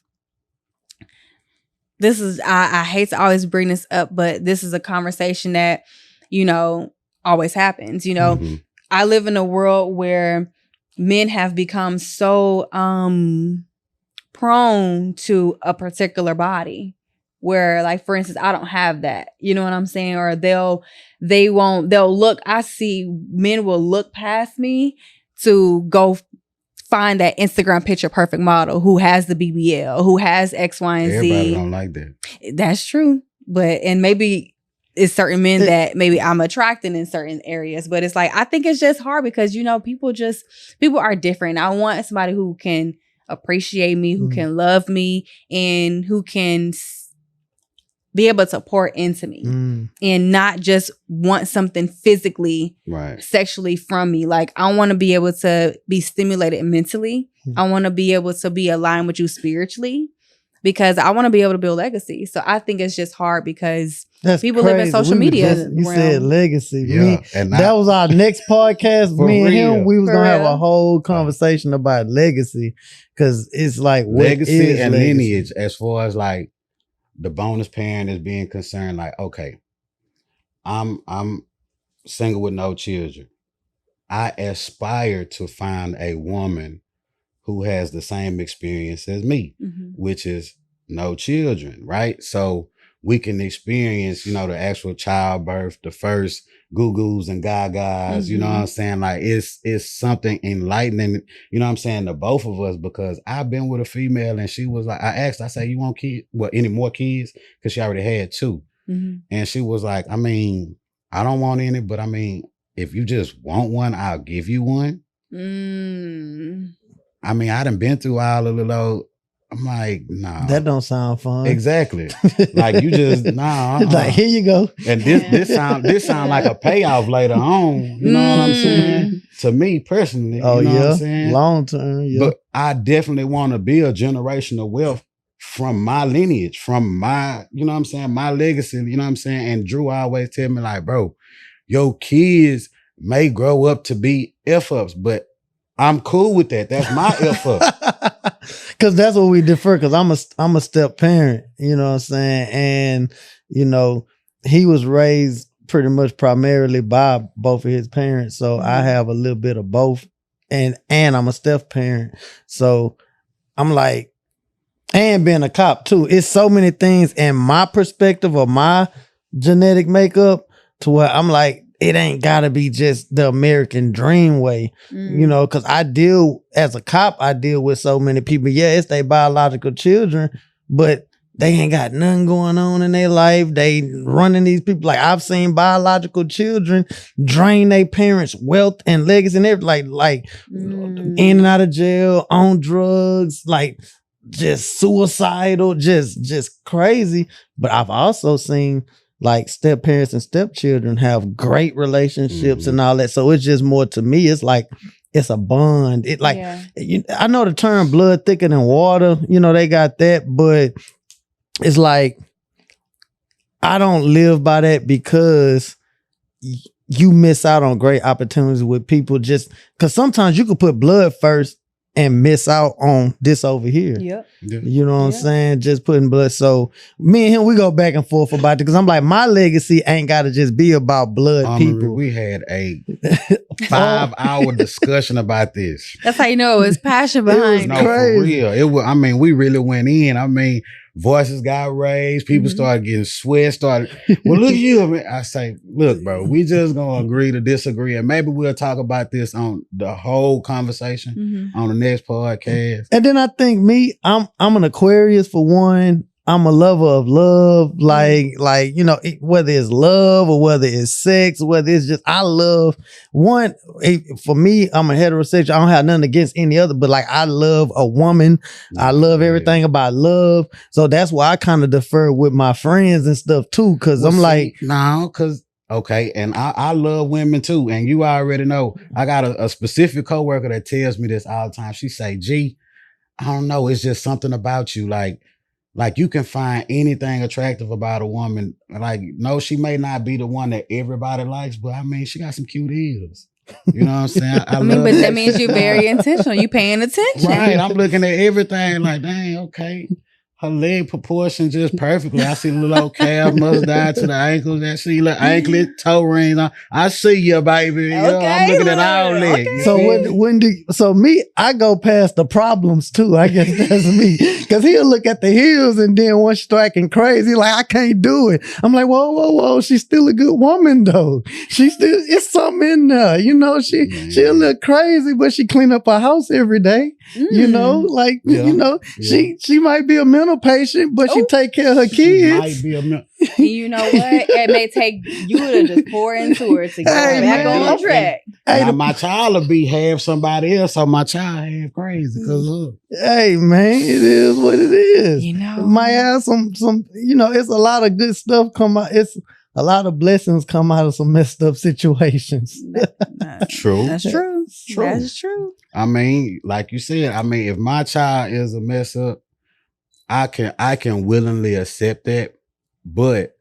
this is, I hate to always bring this up, but this is a conversation that, you know, always happens. You know, I live in a world where men have become so prone to a particular body where, like, for instance, I don't have that, you know what I'm saying? Or they'll look, I see men will look past me to go find that Instagram picture perfect model who has the BBL, who has X, Y, and Z. Everybody don't like that. That's true. And maybe it's certain men that maybe I'm attracting in certain areas. But it's like, I think it's just hard because, you know, people are different. I want somebody who can appreciate me, who can love me, and who can be able to pour into me and not just want something physically, sexually from me. Like, I want to be able to be stimulated mentally. I want to be able to be aligned with you spiritually because I want to be able to build legacy. So I think it's just hard because people live in social media. You said legacy. Yeah. And that was our next podcast. Me and him, we was going to have a whole conversation about legacy because it's like legacy and lineage as far as like the bonus parent is being concerned. Like, okay, I'm single with no children. I aspire to find a woman who has the same experience as me, which is no children, right? So we can experience, you know, the actual childbirth, the first goo-goos and gagas, you know what I'm saying? Like, it's something enlightening, you know what I'm saying, to both of us, because I've been with a female and she was like, I said, you want kids? Well, any more kids? Because she already had 2. And she was like, I mean, I don't want any, but I mean, if you just want one, I'll give you one. I mean, I done been through all of the low. I'm like, nah. That don't sound fun. Exactly. Like, you just, nah. Like, here you go. And this sound like a payoff later on. You know what I'm saying? To me personally. Oh, you know yeah. what I'm saying? Long term, yeah. But I definitely want to build generational wealth from my lineage, from my, you know what I'm saying, my legacy, you know what I'm saying? And Drew always tell me, like, bro, your kids may grow up to be F-ups, but I'm cool with that. That's my F-up. Cause that's what we differ. Cause I'm a step parent, you know what I'm saying? And, you know, he was raised pretty much primarily by both of his parents. So I have a little bit of both. And I'm a step parent. So I'm like, and being a cop too. It's so many things in my perspective of my genetic makeup to where I'm like, it ain't gotta be just the American dream way, you know, because as a cop, I deal with so many people. Yeah, it's their biological children, but they ain't got nothing going on in their life. They running these people. Like, I've seen biological children drain their parents' wealth and legacy and everything, like in and out of jail, on drugs, like just suicidal, just crazy. But I've also seen like step parents and stepchildren have great relationships and all that. So it's just more, to me, it's like, it's a bond. It like, I know the term blood thicker than water, you know, they got that, but it's like, I don't live by that because you miss out on great opportunities with people just because sometimes you could put blood first and miss out on this over here. Yep. You know what I'm saying? Just putting blood. So me and him, we go back and forth about it because I'm like, my legacy ain't got to just be about blood people. We had a 5-hour discussion about this. That's how you know it was passion behind it. No, for real. It was, I mean, we really went in. I mean, voices got raised. People started getting sweat. Well, look at you. I mean, I say, look, bro, we just gonna agree to disagree, and maybe we'll talk about this on the whole conversation on the next podcast. And then I think I'm an Aquarius for one. I'm a lover of love, like you know, whether it's love or whether it's sex, whether it's just I love one. For me, I'm a heterosexual. I don't have nothing against any other, but like I love a woman. I love everything about love. So that's why I kind of defer with my friends and stuff too, because I'm like, no, because okay, and I love women too, and you already know I got a specific coworker that tells me this all the time. She say, "G, I don't know, it's just something about you, like you can find anything attractive about a woman. Like, no, she may not be the one that everybody likes, but I mean, she got some cute ears. You know what I'm saying? I mean, but that means you're very intentional. You paying attention. Right. I'm looking at everything like, dang, okay. Her leg proportion just perfectly. I see the little old calf must die to the ankles. I see little anklet, toe rings. I see you, baby. You know, I'm looking at all that. Okay. So so me, I go past the problems too. I guess that's me. Cause he'll look at the heels and then once she start acting crazy, like I can't do it. I'm like, whoa. She's still a good woman though. It's something in there. You know, she'll look crazy, but she clean up her house every day. You know, like, you know, she might be a mental patient, but she take care of her kids. Might be a You know what? It may take you to just pour into her to get her back on track. Now, my child will be half somebody else, so my child half crazy. Hey man, it is what it is. You know, Might have some, you know, it's a lot of good stuff come out. It's a lot of blessings come out of some messed up situations. True. That's true. True. That's true. I mean, like you said, I mean, if my child is a mess up, I can willingly accept that, but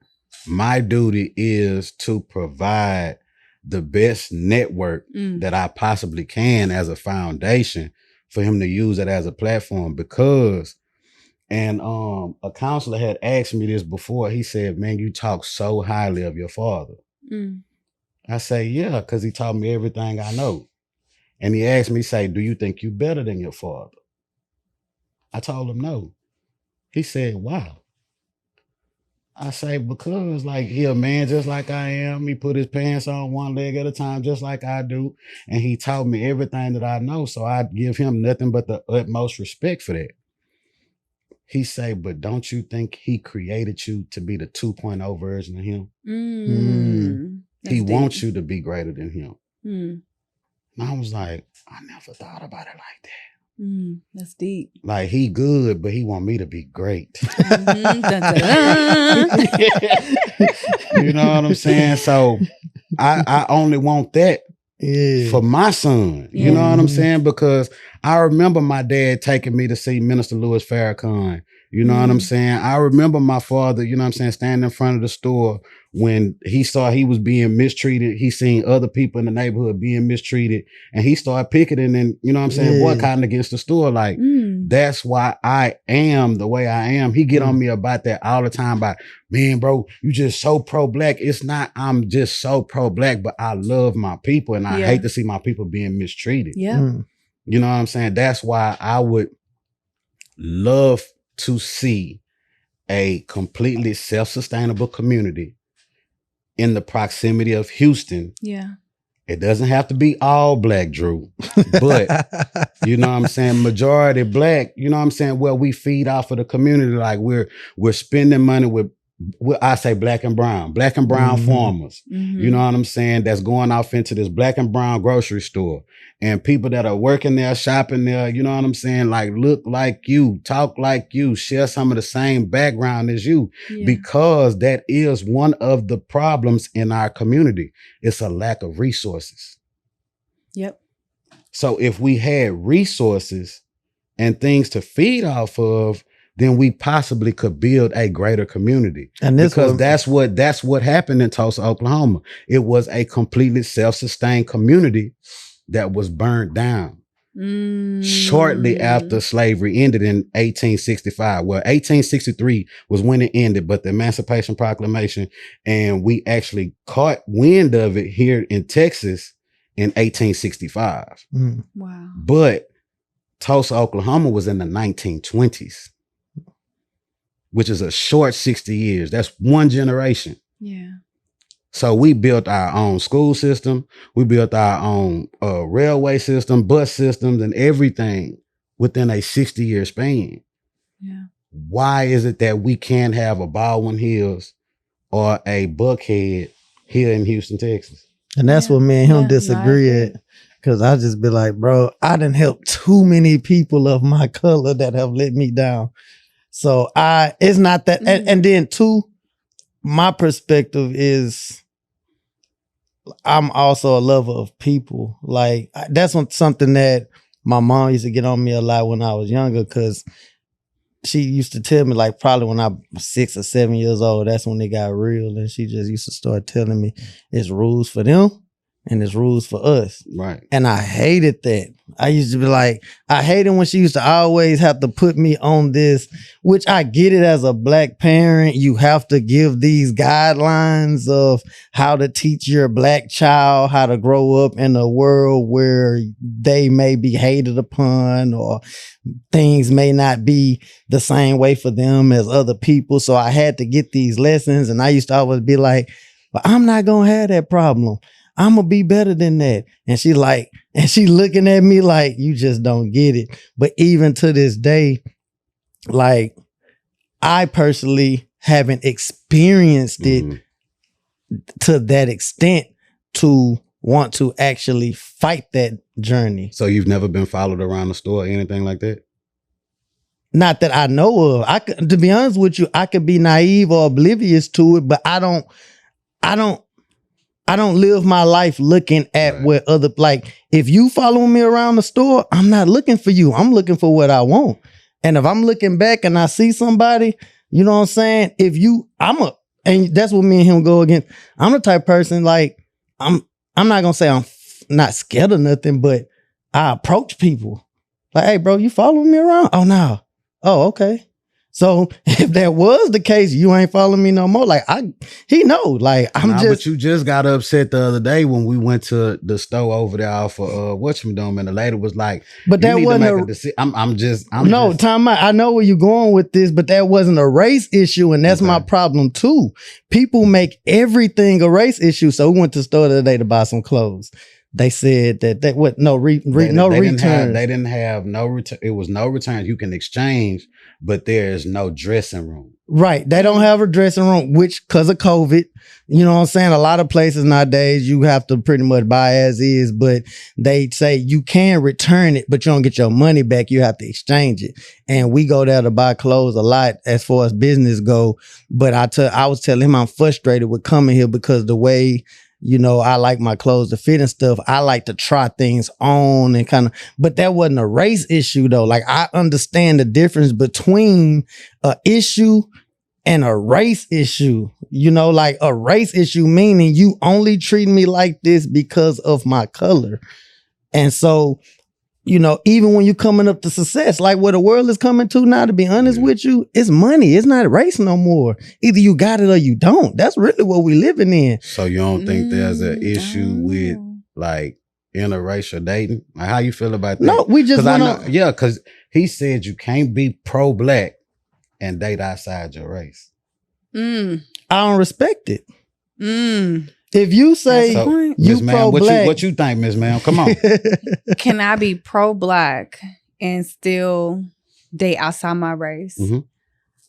my duty is to provide the best network that I possibly can as a foundation for him to use it as a platform. Because, and a counselor had asked me this before. He said, "Man, you talk so highly of your father." I say, "Yeah, because he taught me everything I know." And he asked me, say, "Do you think you better than your father?" I told him no. He said, "Wow." I say, "Because like he a man just like I am. He put his pants on one leg at a time just like I do. And he taught me everything that I know. So I give him nothing but the utmost respect for that." He say, "But don't you think he created you to be the 2.0 version of him? He wants you to be greater than him." And I was like, I never thought about it like that. That's deep. Like he good, but he want me to be great. Dun, dun, dun. You know what I'm saying? So I only want that for my son. You know what I'm saying? Because I remember my dad taking me to see Minister Louis Farrakhan. You know what I'm saying? I remember my father, you know what I'm saying, standing in front of the store when he saw he was being mistreated. He seen other people in the neighborhood being mistreated, and he started picketing and, you know what I'm saying, boycotting against the store. Like, that's why I am the way I am. He get on me about that all the time about, "Man, bro, you just so pro-black." It's not I'm just so pro-black, but I love my people and I hate to see my people being mistreated. Yeah. You know what I'm saying? That's why I would love to see a completely self-sustainable community in the proximity of Houston. Yeah. It doesn't have to be all black, Drew, but you know what I'm saying, majority black, you know what I'm saying, where we feed off of the community. Like we're spending money with I say black and brown farmers, you know what I'm saying, that's going off into this black and brown grocery store, and people that are working there, shopping there, you know what I'm saying, like look like you, talk like you, share some of the same background as you, because that is one of the problems in our community. It's a lack of resources. Yep. So if we had resources and things to feed off of, then we possibly could build a greater community. And because that's what happened in Tulsa, Oklahoma. It was a completely self-sustained community that was burned down shortly after slavery ended in 1865. Well, 1863 was when it ended, but the Emancipation Proclamation, and we actually caught wind of it here in Texas in 1865. Wow. But Tulsa, Oklahoma was in the 1920s. Which is a short 60 years. That's one generation. Yeah. So we built our own school system. We built our own railway system, bus systems, and everything within a 60-year span. Yeah. why is it that we can't have a Baldwin Hills or a Buckhead here in Houston, Texas? And that's Yeah. what me and him Yeah, disagree I agree. at. Cause I just be like, bro, I done helped too many people of my color that have let me down. So it's not that. And then two, my perspective is I'm also a lover of people. Like that's something that my mom used to get on me a lot when I was younger, because she used to tell me, like, probably when I was 6 or 7 years old, that's when it got real. And she just used to start telling me it's rules for them and it's rules for us. Right. And I hated that. I used to be like, I hated when she used to always have to put me on this, which I get it as a black parent. You have to give these guidelines of how to teach your black child how to grow up in a world where they may be hated upon or things may not be the same way for them as other people. So I had to get these lessons. And I used to always be like, but I'm not going to have that problem. I'm going to be better than that. And she looking at me like, you just don't get it. But even to this day, like, I personally haven't experienced it to that extent to want to actually fight that journey. So you've never been followed around the store or anything like that? Not that I know of. To be honest with you, I could be naive or oblivious to it, but I don't live my life looking at what other, like, if you follow me around the store, I'm not looking for you. I'm looking for what I want. And if I'm looking back and I see somebody, you know what I'm saying? And that's what me and him go against. I'm the type of person, like, I'm not gonna say I'm not scared of nothing, but I approach people. Like, hey, bro, you following me around? Oh, no. Oh, okay. So if that was the case, you ain't following me no more. Like, he know. Like, But you just got upset the other day when we went to the store over there for whatchamdome, and the lady was like, but that wasn't time out. I know where you're going with this, but that wasn't a race issue, and that's my problem too. People make everything a race issue. So we went to the store the other day to buy some clothes. They said that no return. They didn't have no return. It was no return. You can exchange, but there is no dressing room. Right. They don't have a dressing room, which because of COVID, you know what I'm saying? A lot of places nowadays, you have to pretty much buy as is, but they say you can return it, but you don't get your money back. You have to exchange it. And we go there to buy clothes a lot as far as business go. But I was telling him I'm frustrated with coming here because the way, you know, I like my clothes to fit and stuff. I like to try things on and but that wasn't a race issue though. Like, I understand the difference between a issue and a race issue. You know, like a race issue meaning you only treat me like this because of my color. And so, you know, even when you're coming up to success, like where the world is coming to now, to be honest with you, it's money. It's not a race no more. Either you got it or you don't. That's really what we living in. So you don't think there's an issue with like interracial dating? Like, how you feel about that? No, we just because he said you can't be pro-black and date outside your race. I don't respect it. If you say you Miss Ma'am, pro-black, what you think, Miss Ma'am? Come on. Can I be pro-black and still date outside my race? Mhm.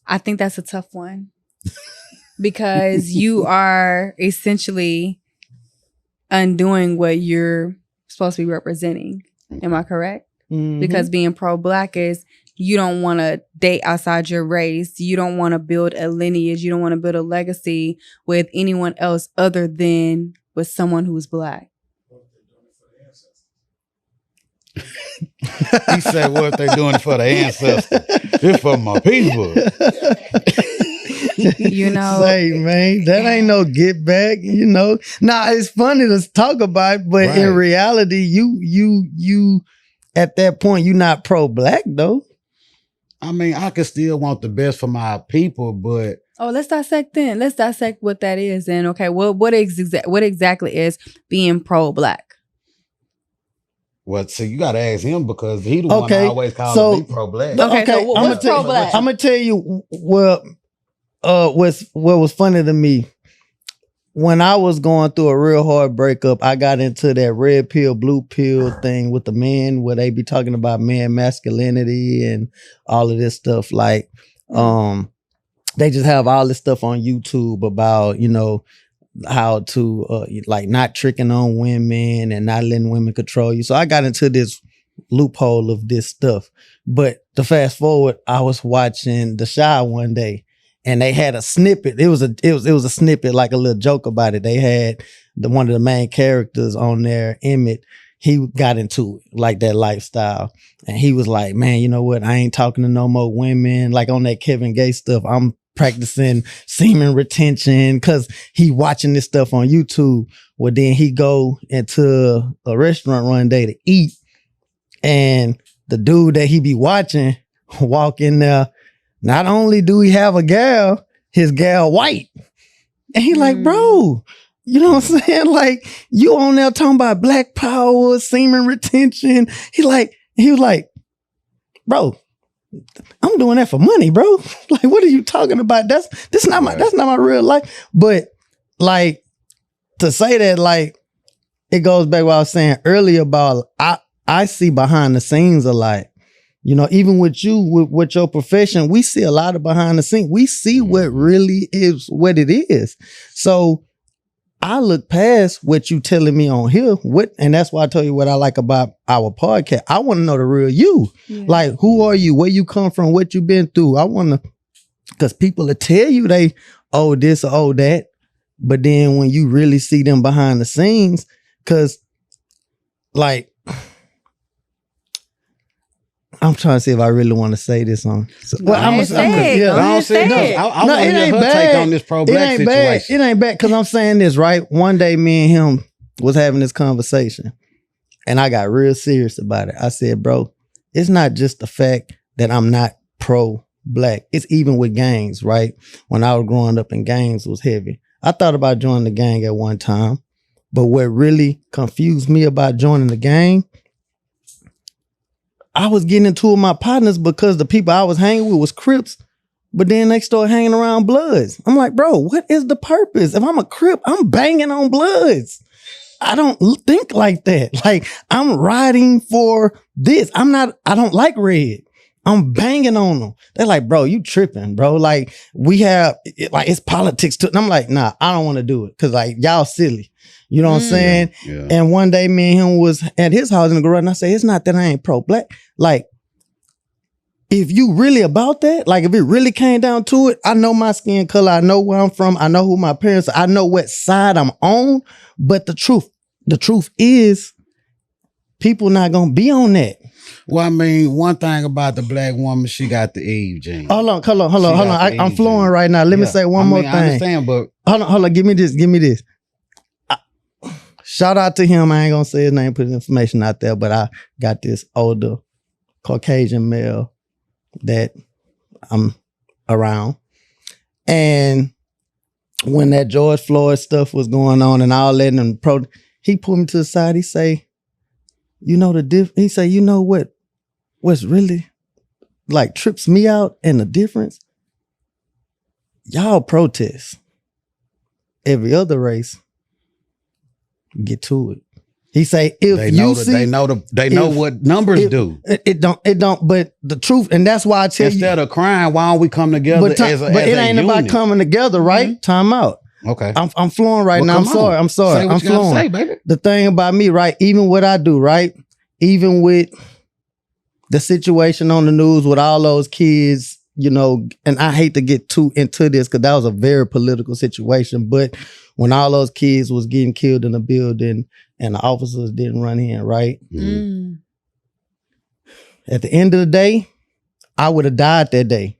I think that's a tough one because you are essentially undoing what you're supposed to be representing. Am I correct? Because being pro-black is you don't want to date outside your race. You don't want to build a lineage. You don't want to build a legacy with anyone else other than with someone who's black. He said, what if they doing it for the ancestors? It's for my people. You know, say, man, that ain't no get back, you know. Nah, it's funny to talk about, but in reality, you at that point, you're not pro-black though. I mean, I could still want the best for my people, but let's dissect then. Let's dissect what that is. And okay, what exactly is being pro-black? Well, so you got to ask him because he the one that always calls me pro-black. Okay, so what's pro-black? I'm gonna tell you what was funny to me. When I was going through a real hard breakup, I got into that red pill, blue pill thing with the men where they be talking about man masculinity and all of this stuff. Like, They just have all this stuff on YouTube about, you know, how to like not tricking on women and not letting women control you. So I got into this loophole of this stuff. But to fast forward, I was watching The Chi one day, and they had a snippet. It was a snippet, like a little joke about it. They had one of the main characters on there, Emmett. He got into it, like that lifestyle. And he was like, man, you know what? I ain't talking to no more women. Like on that Kevin Gates stuff, I'm practicing semen retention because he watching this stuff on YouTube. Well, then he go into a restaurant one day to eat. And the dude that he be watching walk in there. Not only do he have a gal, his gal white. And he like, bro, you know what I'm saying? Like, you on there talking about black power, semen retention. He was like, bro, I'm doing that for money, bro. Like, what are you talking about? That's not my real life. But like, to say that, like, it goes back to what I was saying earlier about I see behind the scenes a lot. You know, even with you, with your profession, we see a lot of behind the scenes. We see what really is what it is. So I look past what you telling me on here. And that's why I tell you what I like about our podcast. I want to know the real you. Yeah. Like, who are you? Where you come from? What you been through? I want to, because people will tell you they, oh, this or oh, that. But then when you really see them behind the scenes, because like, I'm trying to see if I really want to say this on. Well, I'm gonna say it. I want to hear her take on this pro-black situation. It ain't bad because I'm saying this, right? One day me and him was having this conversation and I got real serious about it. I said, bro, it's not just the fact that I'm not pro-black. It's even with gangs, right? When I was growing up and gangs was heavy. I thought about joining the gang at one time, but what really confused me about joining the gang, I was getting into with my partners because the people I was hanging with was Crips, but then they started hanging around Bloods. I'm like, bro, what is the purpose? If I'm a Crip, I'm banging on Bloods. I don't think like that. Like, I'm riding for this. I don't like red. I'm banging on them. They're like, bro, you tripping, bro. Like, it's politics too. And I'm like, nah, I don't want to do it because like y'all silly. You know what I'm saying? Yeah. And one day me and him was at his house in the garage and I say, it's not that I ain't pro-black. Like, if you really about that, like if it really came down to it, I know my skin color, I know where I'm from, I know who my parents are, I know what side I'm on. But the truth is, people not gonna be on that. Well, I mean, one thing about the black woman, she got the Eve gene. Hold on. I'm flowing right now. Let me say one more thing. I understand, but hold on. Give me this. Shout out to him. I ain't gonna say his name, put his information out there, but I got this older Caucasian male that I'm around. And when that George Floyd stuff was going on and all that, and he pulled me to the side. He say, you know he say, you know what's really like trips me out and the difference? Y'all protest. Every other race get to it. He say if they know what numbers do. It don't. But the truth, and that's why I tell you, instead of crying, why don't we come together? But it ain't about coming together, right? Mm-hmm. Time out. Okay, I'm flowing right now. I'm sorry. I'm flowing. Say, baby. The thing about me, right? Even what I do, right? Even with the situation on the news with all those kids, you know, and I hate to get too into this because that was a very political situation, but when all those kids was getting killed in the building and the officers didn't run in, right? Mm. At the end of the day, I would have died that day.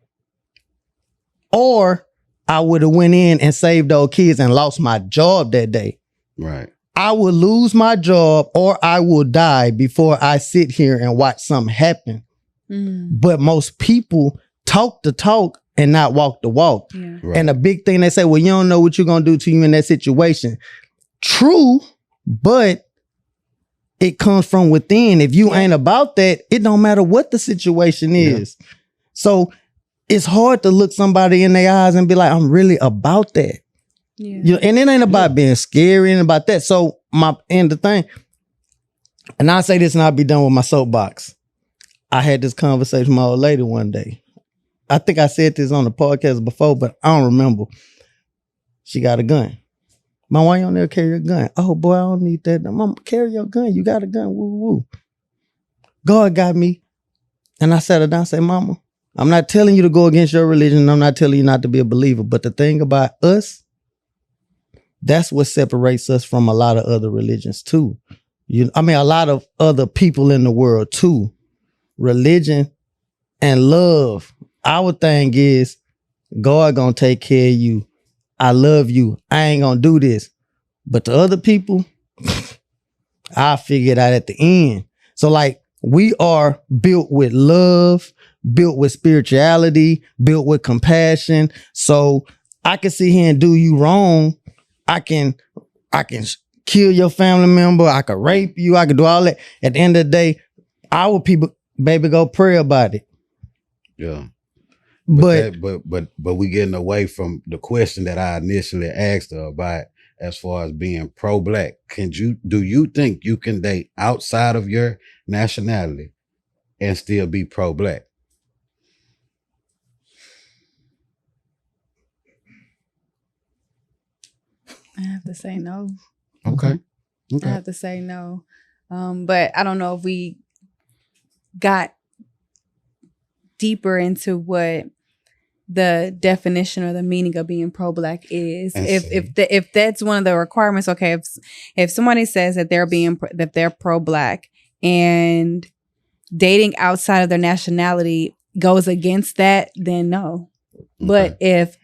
Or I would have went in and saved those kids and lost my job that day. Right. I will lose my job or I will die before I sit here and watch something happen. Mm. But most people talk the talk and not walk the walk. Yeah. Right. And the big thing they say, well, you don't know what you're going to do to you in that situation. True, but it comes from within. If you ain't about that, it don't matter what the situation is. Yeah. So it's hard to look somebody in their eyes and be like, I'm really about that. Yeah. You know, and it ain't about being scary and about that. So the thing, and I'll say this and I'll be done with my soapbox. I had this conversation with my old lady one day. I think I said this on the podcast before, but I don't remember. She got a gun. Mom, why you don't ever carry a gun? Oh boy, I don't need that. Mom, carry your gun. You got a gun. Woo woo. God got me. And I sat her down and said, Mama, I'm not telling you to go against your religion. I'm not telling you not to be a believer. But the thing about us, that's what separates us from a lot of other religions too. A lot of other people in the world too. Religion and love. Our thing is, God gonna take care of you. I love you. I ain't gonna do this. But the other people, I'll figure it out at the end. So like, we are built with love, built with spirituality, built with compassion. So I can sit here and do you wrong. I can kill your family member. I could rape you. I could do all that. At the end of the day, our people, baby, go pray about it. Yeah. But we getting away from the question that I initially asked her about as far as being pro-black. Do you think you can date outside of your nationality and still be pro-black? I have to say no. Okay. I have to say no. But I don't know if we got deeper into what the definition or the meaning of being pro-black is. If that's one of the requirements, okay, if somebody says that they're pro-black and dating outside of their nationality goes against that, then no. Okay. But if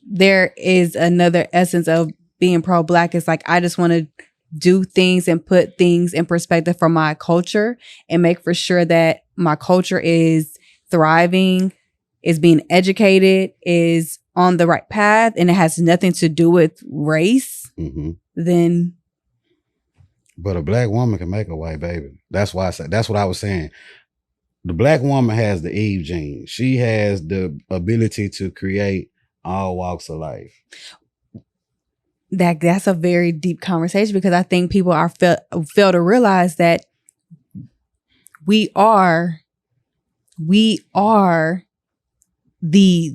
there is another essence of being pro-black, it's like, I just want to do things and put things in perspective from my culture and make for sure that my culture is thriving, is being educated, is on the right path, and it has nothing to do with race, then. But a black woman can make a white baby. That's why I said, that's what I was saying. The black woman has the Eve gene. She has the ability to create all walks of life. That's a very deep conversation, because I think people fail to realize that we are the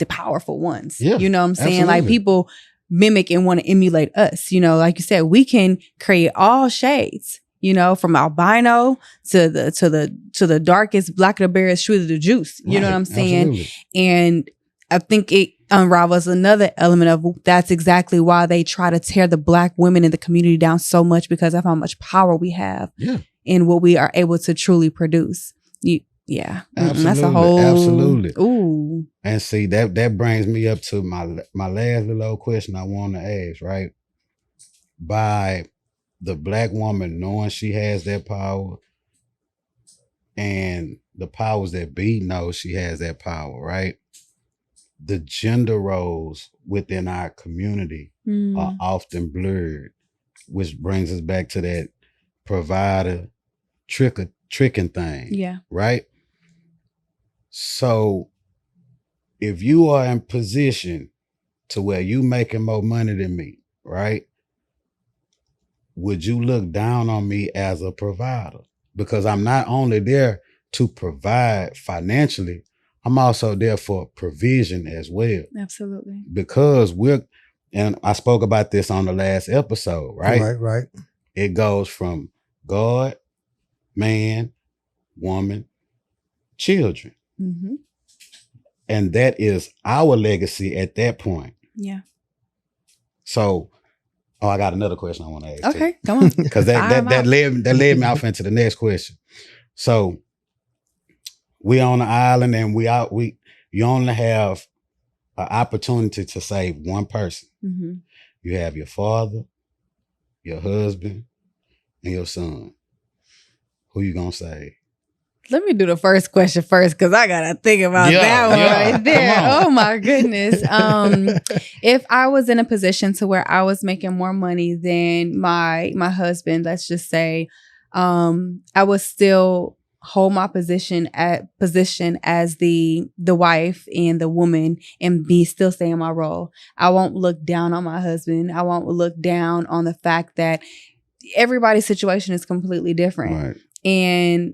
powerful ones. Yeah, you know what I'm saying? Absolutely. Like, people mimic and want to emulate us. You know, like you said, we can create all shades. You know, from albino to the darkest, black of the berry, sweet of the juice. You know what I'm saying? Absolutely. And I think it unravels another element of that's exactly why they try to tear the black women in the community down so much, because of how much power we have in what we are able to truly produce. Yeah, absolutely. That's a whole absolutely. Ooh, and see that brings me up to my last little old question I want to ask. Right, by the black woman knowing she has that power, and the powers that be know she has that power, right? The gender roles within our community are often blurred, which brings us back to that provider tricking thing. Yeah. Right? So if you are in position to where you making more money than me, right? Would you look down on me as a provider? Because I'm not only there to provide financially, I'm also there for provision as well. Absolutely. Because and I spoke about this on the last episode, right? Right. It goes from God, man, woman, children. Mm-hmm. And that is our legacy at that point. Yeah. So, I got another question I want to ask. Okay, come on. Because that led me off into the next question. So, we on the island, and you only have an opportunity to save one person. Mm-hmm. You have your father, your husband, and your son. Who you gonna save? Let me do the first question first, because I gotta think about that one right there. Oh my goodness. If I was in a position to where I was making more money than my husband, let's just say, I would still hold my position as the wife and the woman, and still stay in my role. I won't look down on my husband. I won't look down on the fact that everybody's situation is completely different. Right. And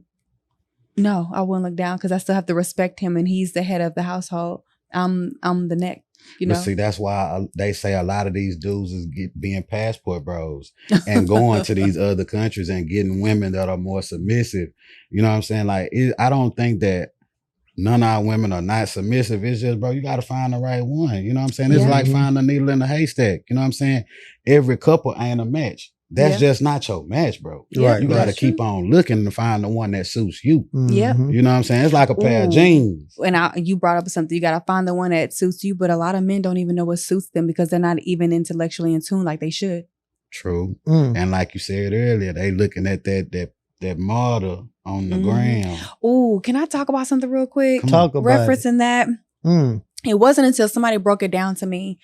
No, I wouldn't look down because I still have to respect him, and he's the head of the household. I'm the neck. You know. But see, that's why they say a lot of these dudes is being passport bros and going to these other countries and getting women that are more submissive. You know what I'm saying? Like, I don't think that none of our women are not submissive. It's just, bro, you got to find the right one. You know what I'm saying? It's Yeah. like finding a needle in a haystack. You know what I'm saying? Every couple ain't a match. That's just not your match, bro. Right. You got to That's keep true. on looking to find the one that suits you. Yep. Mhm. You know what I'm saying? It's like a pair of Ooh. jeans. And you brought up something. You got to find the one that suits you, but a lot of men don't even know what suits them because they're not even intellectually in tune like they should. True. Mm. And like you said earlier, they looking at that model on the Mhm. ground. Ooh, can I talk about something real quick? Come Talk about it. Referencing that. Mm. It wasn't until somebody broke it down to me.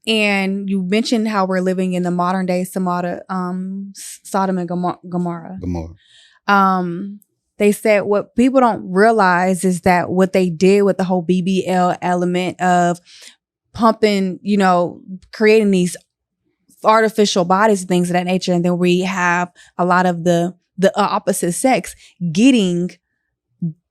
And you mentioned how we're living in the modern day Sodom and Gomorrah. Gamora. They said what people don't realize is that what they did with the whole BBL element of pumping, creating these artificial bodies and things of that nature. And then we have a lot of the opposite sex getting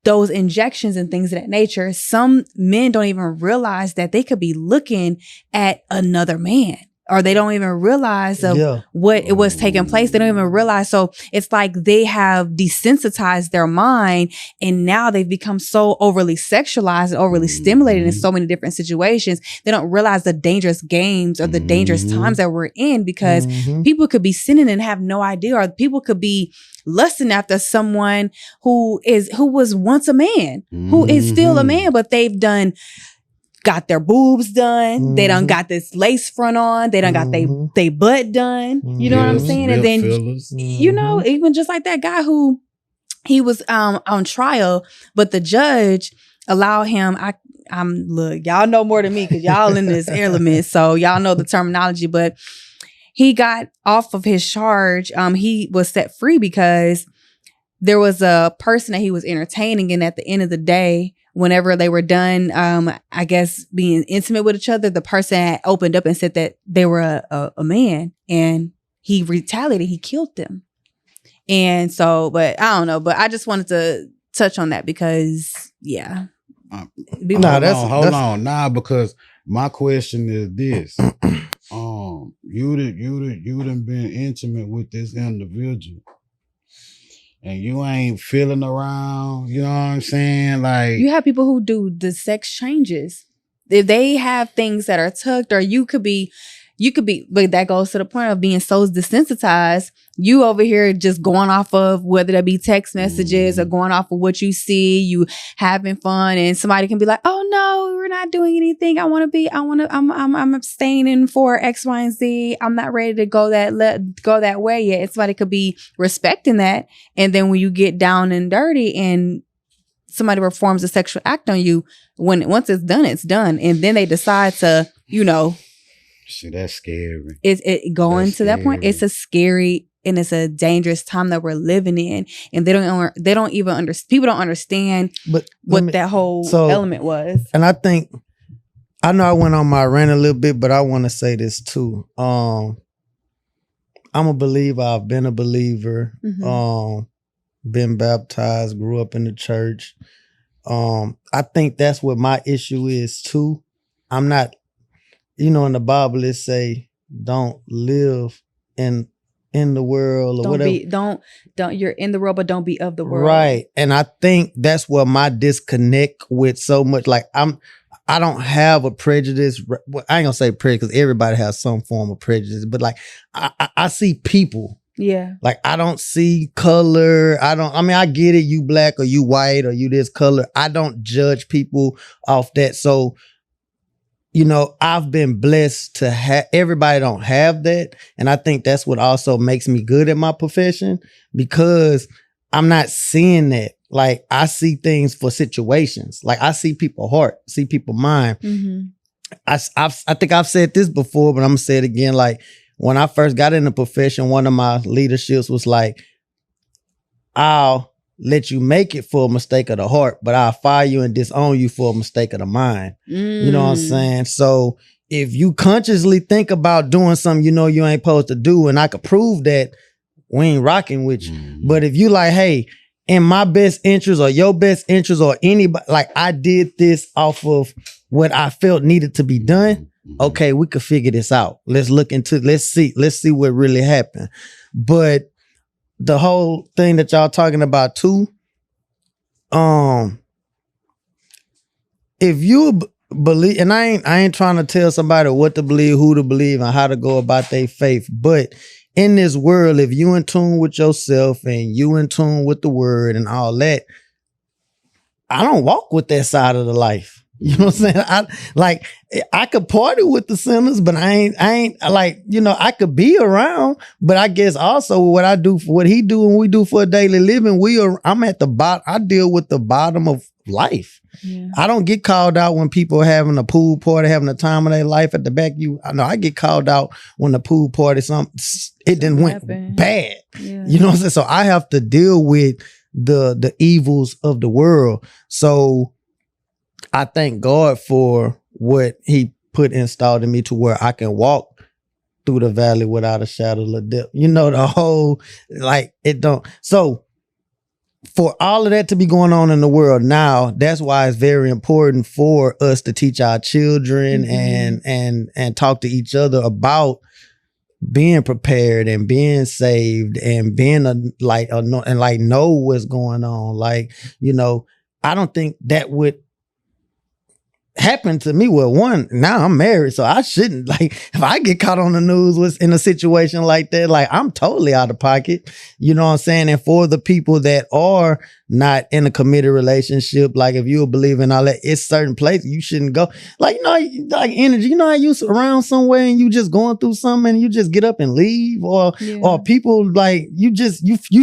those injections and things of that nature. Some men don't even realize that they could be looking at another man, or they don't even realize of what it was taking place. They don't even realize. So it's like they have desensitized their mind, and now they've become so overly sexualized and overly stimulated in so many different situations. They don't realize the dangerous games or the dangerous times that we're in, because Mhm. people could be sinning and have no idea, or people could be lusting after someone who was once a man, who is still a man, but they've got their boobs done. They done got this lace front on. They done got they butt done. You know what I'm saying? And then, even just like that guy who he was on trial, but the judge allowed him. Look, y'all know more than me because y'all in this element, so y'all know the terminology. But he got off of his charge. He was set free because there was a person that he was entertaining, and at the end of the day, whenever they were done, I guess being intimate with each other, the person had opened up and said that they were a man, and he retaliated. He killed them. And so, but I don't know. But I just wanted to touch on that because, yeah. Hold on. Nah, because my question is this. You done been intimate with this individual, and you ain't feeling around, you know what I'm saying? Like, you have people who do the sex changes. If they have things that are tucked, or you could be, but that goes to the point of being so desensitized. You over here just going off of whether that be text messages or going off of what you see, you having fun, and somebody can be like, "Oh no, we're not doing anything. I'm abstaining for X, Y, and Z. I'm not ready to go that way yet." And somebody could be respecting that, and then when you get down and dirty and somebody performs a sexual act on you, once it's done, and then they decide to, see, that's scary. It going to that point. It's a scary and it's a dangerous time that we're living in, and they don't even understand. People don't understand what that whole element was. And I know I went on my rant a little bit, but I want to say this too. I'm a believer. I've been a believer. Been baptized. Grew up in the church. I think that's what my issue is too. I'm not. In the Bible it say, don't live in the world or whatever. You're in the world, but don't be of the world. Right. And I think that's where my disconnect with so much, like I don't have a prejudice. I ain't gonna say prejudice because everybody has some form of prejudice, but like I see people. Yeah. Like I don't see color. I get it. You black or you white or you this color. I don't judge people off that. So, I've been blessed to have, everybody don't have that. And I think that's what also makes me good at my profession, because I'm not seeing that. Like I see things for situations. Like I see people heart, see people mind. I think I've said this before, but I'm gonna say it again. Like when I first got in the profession, one of my leaderships was like, I'll let you make it for a mistake of the heart, but I'll fire you and disown you for a mistake of the mind. You know what I'm saying? So if you consciously think about doing something you ain't supposed to do, and I could prove that, we ain't rocking with you. But if you like, hey, in my best interest or your best interest or anybody, like I did this off of what I felt needed to be done. Okay, we could figure this out. Let's see what really happened. But the whole thing that y'all talking about too, if you believe, and I ain't trying to tell somebody what to believe, who to believe, and how to go about their faith, but in this world, if you in tune with yourself and you in tune with the word and all that, I don't walk with that side of the life. You know what I'm saying? I could party with the sinners, but I ain't like, you know, I could be around, but I guess also what I do, what he do and we do for a daily living, I'm at the bottom. I deal with the bottom of life. Yeah. I don't get called out when people are having a pool party, having a time of their life at the back. I get called out when the pool party, it didn't went bad. Yeah. You know what I'm saying? So I have to deal with the evils of the world. So I thank God for what he installed in me to where I can walk through the valley without a shadow of death. You know, the whole, like, it don't. So for all of that to be going on in the world now, that's why it's very important for us to teach our children and talk to each other about being prepared and being saved and being know what's going on. Like, you know, I don't think that would happened to me. Well, one, now I'm married, so I shouldn't, like, if I get caught on the news was in a situation like that, like, I'm totally out of pocket. You know what I'm saying? And for the people that are not in a committed relationship, like, if you believe in all that, it's certain places you shouldn't go. Like, you know, like energy, you know how you around somewhere and you just going through something and you just get up and leave, or people, like, you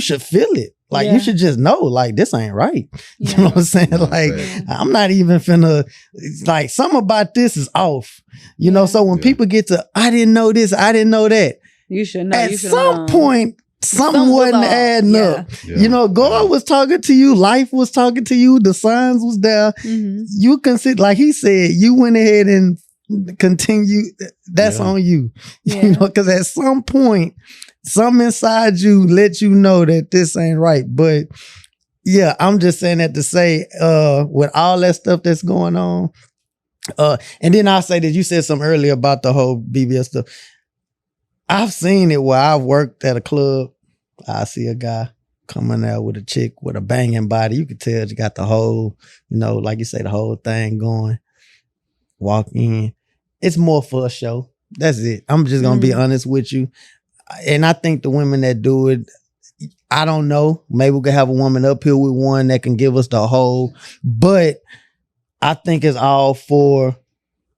should feel it. Like, you should just know, like, this ain't right. Yeah. You know what I'm saying? Like, I'm not even finna, like, something about this is off. You know, so when people get to, I didn't know this, I didn't know that. You should know. At some point, something wasn't adding up. Yeah. You know, God was talking to you, life was talking to you, the signs was there. Mm-hmm. You consider, like he said, you went ahead and continue. That's on you. Yeah. You know, because at some point, something inside you let you know that this ain't right. But yeah, I'm just saying that to say, with all that stuff that's going on, and then I'll say that you said something earlier about the whole BBS stuff. I've seen it where I've worked at a club. I see a guy coming out with a chick with a banging body. You can tell she got the whole, you know, like you say, the whole thing going. Walk in. It's more for a show. That's it. I'm just going to be honest with you. And I think the women that do it, I don't know. Maybe we could have a woman up here with one that can give us the whole. But I think it's all for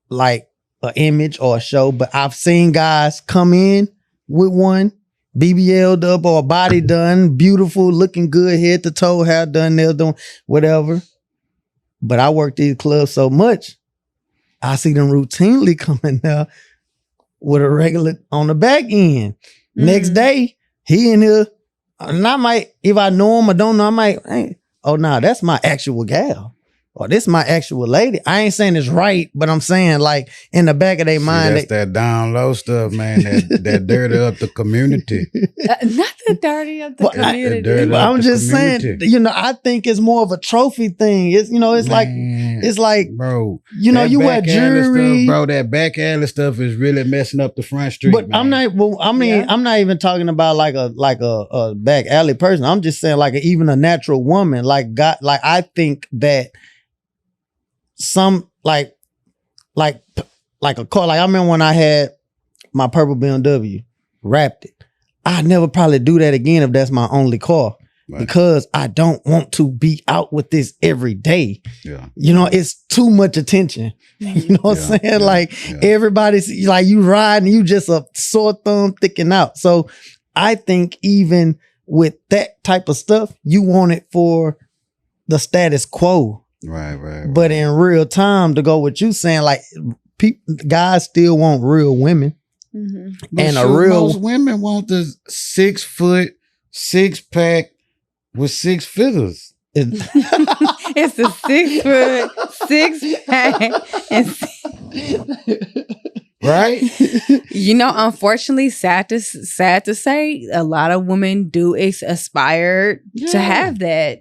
like an image or a show. But I've seen guys come in with one, BBL'd up or body done, beautiful, looking good, head to toe, hair done, nails done, whatever. But I work these clubs so much, I see them routinely coming there with a regular on the back end. Next day, he in here, and I might, if I know him or don't know, I might, hey, oh no, that's my actual gal. Or this my actual lady. I ain't saying it's right, but I'm saying, like, in the back of their mind. That's that down low stuff, man. That dirty up the community. Not the dirty of the community. I'm just saying, you know, I think it's more of a trophy thing. It's, you know, it's man, like, bro, you know, you wear jewelry. Stuff, bro, that back alley stuff is really messing up the front street. But man. I'm not even talking about like a back alley person. I'm just saying, like, even a natural woman, like, I think that some like a car, like I remember when I had my purple BMW, wrapped it. I'd never probably do that again if that's my only car, because I don't want to be out with this every day. Yeah, you know, it's too much attention. You know what I'm saying? Everybody's like, you riding, you just a sore thumb sticking out. So I think even with that type of stuff, you want it for the status quo. Right. But in real time, to go with you saying, like, guys still want real women. Mm-hmm. And most women want the 6 foot, 6-pack with 6 figures. It's a 6 foot, 6-pack, and right? Unfortunately, sad to say, a lot of women do aspire to have that,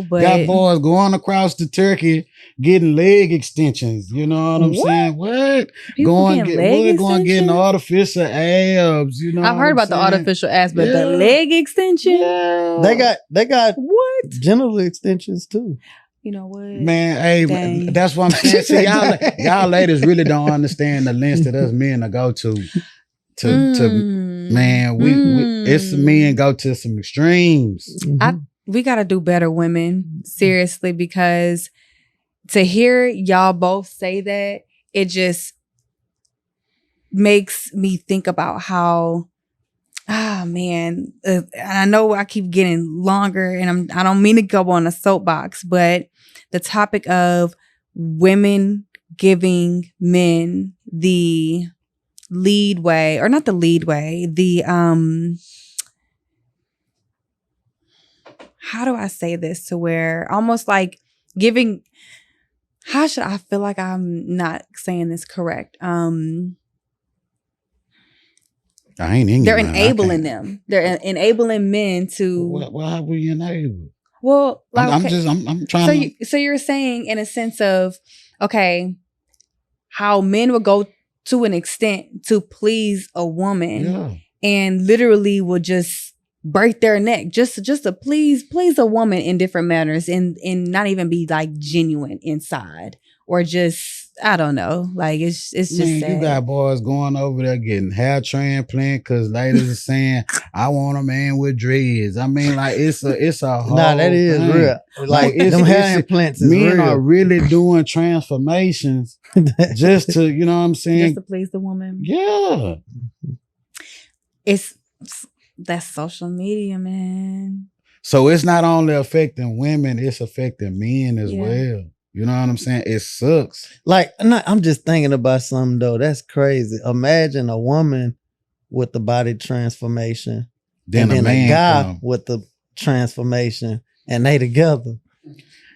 but Got boys going across the turkey getting leg extensions. You know what I'm What? saying? What? people getting leg Getting extensions. artificial abs. You know, I've heard about the artificial ass, but the leg extension. Yeah. They got What? genital extensions too. You know what? Man, hey, Dang. that's what I'm saying. See, y'all ladies really don't understand the lengths that us men to go to man, we it's men go to some extremes. We gotta do better, women. Seriously, because to hear y'all both say that, it just makes me think about how, man, I know I keep getting longer, and I don't mean to go on a soapbox, but the topic of women giving men the lead way, or not the lead way, the how do I say this to where almost like giving, how should I feel like I'm not saying this correct? I ain't in They're your mind. enabling them. They're enabling men to. Why were you enabled? Well, like, I'm trying so you're saying in a sense of, okay, how men would go to an extent to please a woman and literally will just break their neck just to please a woman in different manners and not even be like genuine inside, or just, I don't know, like it's just Man, sad. you got boys going over there getting hair transplant because ladies are saying, I want a man with dreads. I mean, like it's a whole Nah, that is thing. real. Like them hair implants is men real. are really doing transformations just to, you know what I'm saying? Just to please the woman. Yeah. It's that's social media, man. So it's not only affecting women, it's affecting men as Yeah. well. You know what I'm saying? It sucks. Like, I'm just thinking about something though. That's crazy. Imagine a woman with the body transformation, Then and a man guy come. with the transformation, and they together.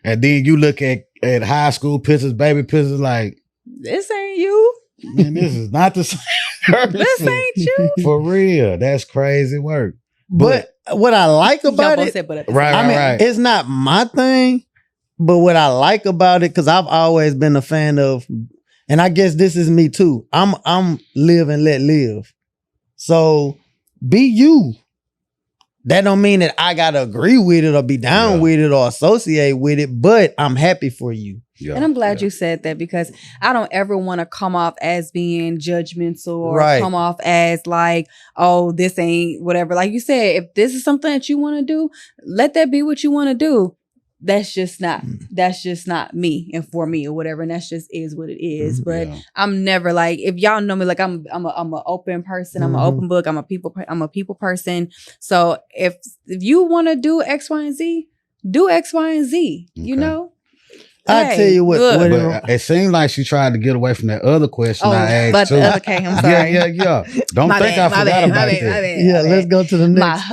And then you look at high school pictures, baby pictures, like, This ain't you. man, this is not the same person. This ain't you. For real. That's crazy work. But what I like about Y'all both it, said, but at the Right, same I mean, right. it's not my thing, but what I like about it, because I've always been a fan of, and I guess this is me too. I'm live and let live. So be you. That don't mean that I gotta agree with it or be down with it or associate with it, but I'm happy for you. Yeah, And I'm glad you said that, because I don't ever want to come off as being judgmental or Right. come off as like, oh, this ain't whatever. Like you said, if this is something that you want to do, let that be what you want to do. That's just not me and for me or whatever. And that's just is what it is. But Yeah. I'm never like, if y'all know me, like I'm an open person. I'm an open book. I'm a people person. So if you want to do X, Y, and Z, do X, Y, and Z. You Okay. know? I Hey, tell you what, look. But it seemed like she tried to get away from that other question I asked but too. the other K, I'm sorry. Yeah. Don't My think bad, I forgot about that. yeah, let's go to the next My question.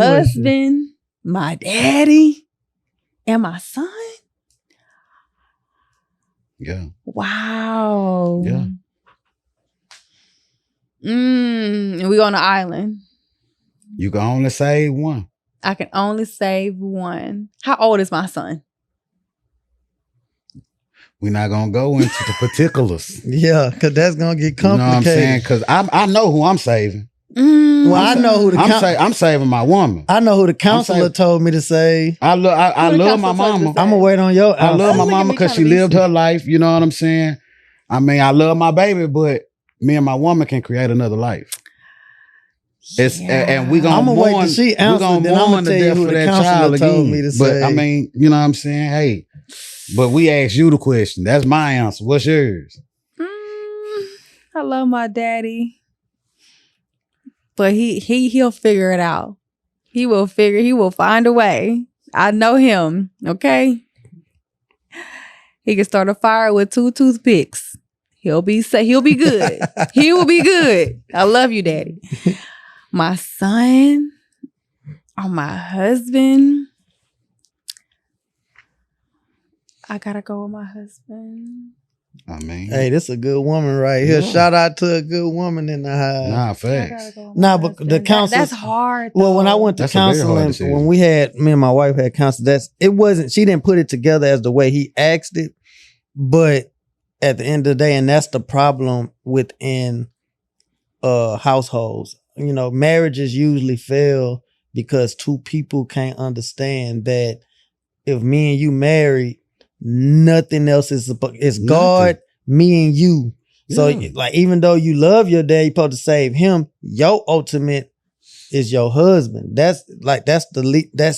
husband, my daddy, and my son. Yeah. Wow. Yeah. And we on an island. You can only save one. I can only save one. How old is my son? We're not gonna go into the particulars. Yeah, because that's gonna get You know what I'm complicated. saying? Because I know who I'm saving. Well, I know who the I'm saving my woman. I know who the counselor saying- told me to say. I love Who the my counselor told you mama. to say? I'm gonna wait on your I love my Look at mama me because trying she to be lived sweet. her life. You know what I'm saying? I mean, I love my baby, but me and my woman can create another life. And we gonna I'ma wait mourn. till she We answer, gonna then I'ma mourn the tell you death who of the that counselor child told again. me to But I say. mean, you know what I'm saying? Hey, but we asked you the question. That's my answer. What's yours? I love my daddy. But he'll figure it out. He will find a way. I know him, okay? He can start a fire with 2 toothpicks. He'll be good. He will be good. I love you, daddy. My son or my husband. I gotta go with my husband. I mean, Hey, this a good woman right here. Yeah. Shout out to a good woman in the house. nah, I facts. gotta go with Nah, my but the husband. counsel- That's hard. Well, when I though. went to That's a very hard counseling, decision. when me and my wife had counseling, it wasn't, she didn't put it together as the way he asked it. But at the end of the day, and that's the problem within households. You know, marriages usually fail because two people can't understand that if me and you married, nothing else is it's God, me and you. So Yeah. like, even though you love your dad, you're supposed to save him. Your ultimate is your husband. That's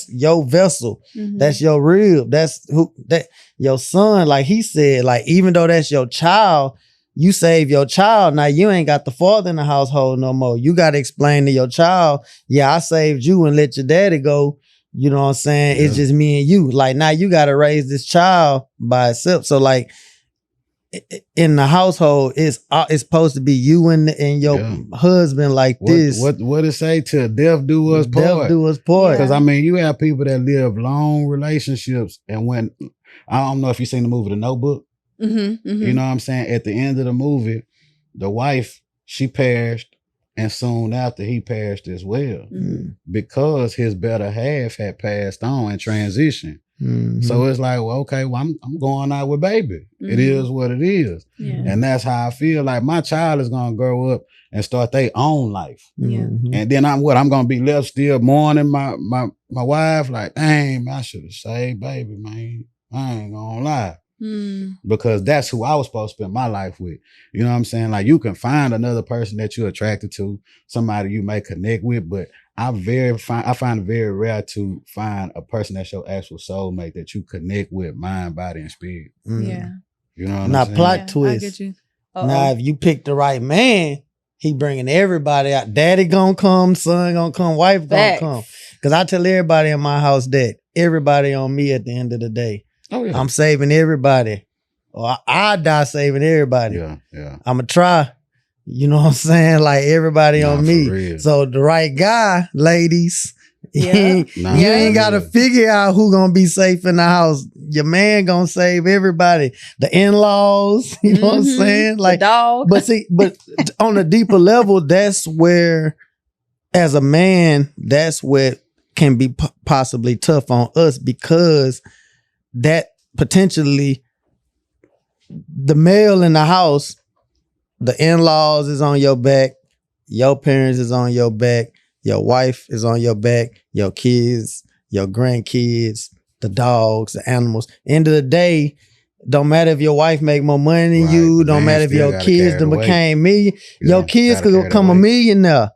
your vessel. Mhm. That's your rib. That's your son. Like he said, like, even though that's your child, you save your child. Now you ain't got the father in the household no more. You got to explain to your child, yeah, I saved you and let your daddy go. You know what I'm saying? It's Yeah. just me and you. Like, now you got to raise this child by itself. So like, in the household, it's supposed to be you and your Yeah. husband like this. What it say? Till death do us Death part. do us part. Because I mean, you have people that live long relationships, and when I don't know if you seen the movie The Notebook. Mhm, mhm. You know what I'm saying? At the end of the movie, the wife, she perished, and soon after he perished as well, Mm. because his better half had passed on and transitioned. Mhm. So it's like, well, okay, well, I'm going out with baby. It Mhm. is what it is. Yeah. And that's how I feel like my child is gonna grow up and start their own life. Yeah. Mhm. And then I'm gonna be left still mourning my wife, like, dang, man, I should have saved baby, man. I ain't gonna lie. Mm. Because that's who I was supposed to spend my life with. You know what I'm saying? Like, you can find another person that you're attracted to, somebody you may connect with, but I find it very rare to find a person that's your actual soulmate that you connect with mind, body, and spirit. Mhm. Yeah. You know what Now, I'm saying? plot Yeah, I twist. get you. Now, if you pick the right man, he bringing everybody out. Daddy gonna come, son gonna come, wife gonna Facts. come. Because I tell everybody in my house that everybody on me at the end of the day. Oh, yeah. I'm saving everybody. Or I die saving everybody. Yeah, yeah. I'ma try. You know what I'm saying? Like, everybody Nah, on for me. real. So the right guy, ladies, Yeah. Nah, you for ain't gotta real. figure out who gonna be safe in the house. Your man gonna save everybody. The in-laws, you know what I'm Mhm. saying? The Like, dog. but see, but on a deeper level, that's where, as a man, that's what can be possibly tough on us, because that potentially the male in the house, the in-laws is on your back, your parents is on your back, your wife is on your back, your kids, your grandkids, the dogs, the animals. End of the day, don't matter if your wife make more money than Right, you, the don't man matter if still your gotta kids carry done the weight. became million, your Yeah, kids gotta could carry the become a weight. millionaire.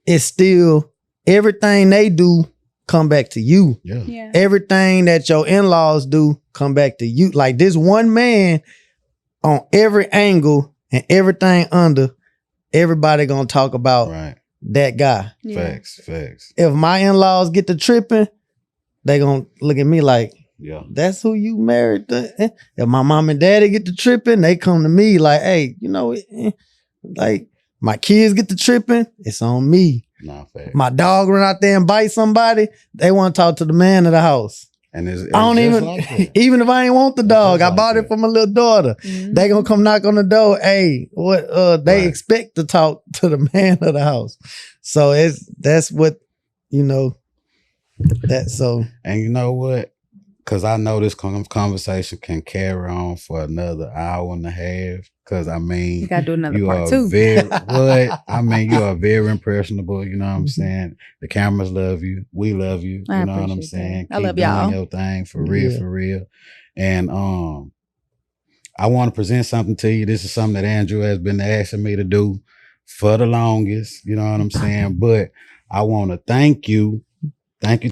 It's still, everything they do come back to you. Yeah. Yeah. Everything that your in-laws do come back to you. Like, this one man on every angle and everything under, everybody gonna talk about Right. that guy. Yeah. Facts. If my in-laws get to tripping, they gonna look at me like, Yeah. that's who you married to. If my mom and daddy get to tripping, they come to me like, hey, you know, like, my kids get to tripping, it's on me. Nah, facts. My dog run out there and bite somebody, they want to talk to the man of the house. And it's I don't just even, like that. even if I ain't want the It's dog, just I like bought it that. for my little daughter. Mhm. They gonna come knock on the door. Hey, what? They Right. expect to talk to the man of the house. So that's what, you know. That so And you know what? Because I know this conversation can carry on for another hour and a half. Because I You mean, gotta do another you part are too. very what? I mean, you are very impressionable. You know what I'm Mhm. saying? The cameras love you. We love you. I You know what I'm appreciate that. saying? I Keep love doing y'all. your thing for real, Yeah. for real. And I want to present something to you. This is something that Andrew has been asking me to do for the longest. You know what I'm saying? But I want to thank you. Thank you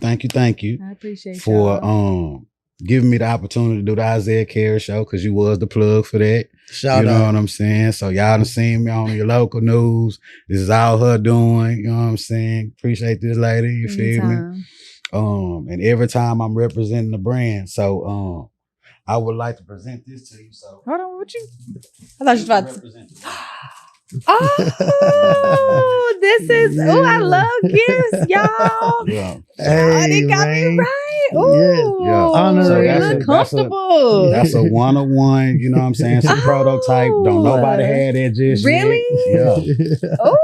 I appreciate for y'all. giving me the opportunity to do the Isaiah Carey show, because you was the plug for that. shout You know out. what I'm saying? So y'all done seen me on your local news. This is all her doing. You know what I'm saying? Appreciate this lady. You feel me? Anytime. And every time I'm representing the brand. So I would like to present this to you. So Hold on, what you? I thought you was about to. represent Oh, this is. Oh, I Yeah. love gifts, y'all. yeah. Oh, they got man. me right. Ooh, Yeah. Honor So you that's look a- comfortable. That's a 101, you know what I'm saying? Some prototype. Don't nobody Oh. have that just Really? yet. Yeah. Oh,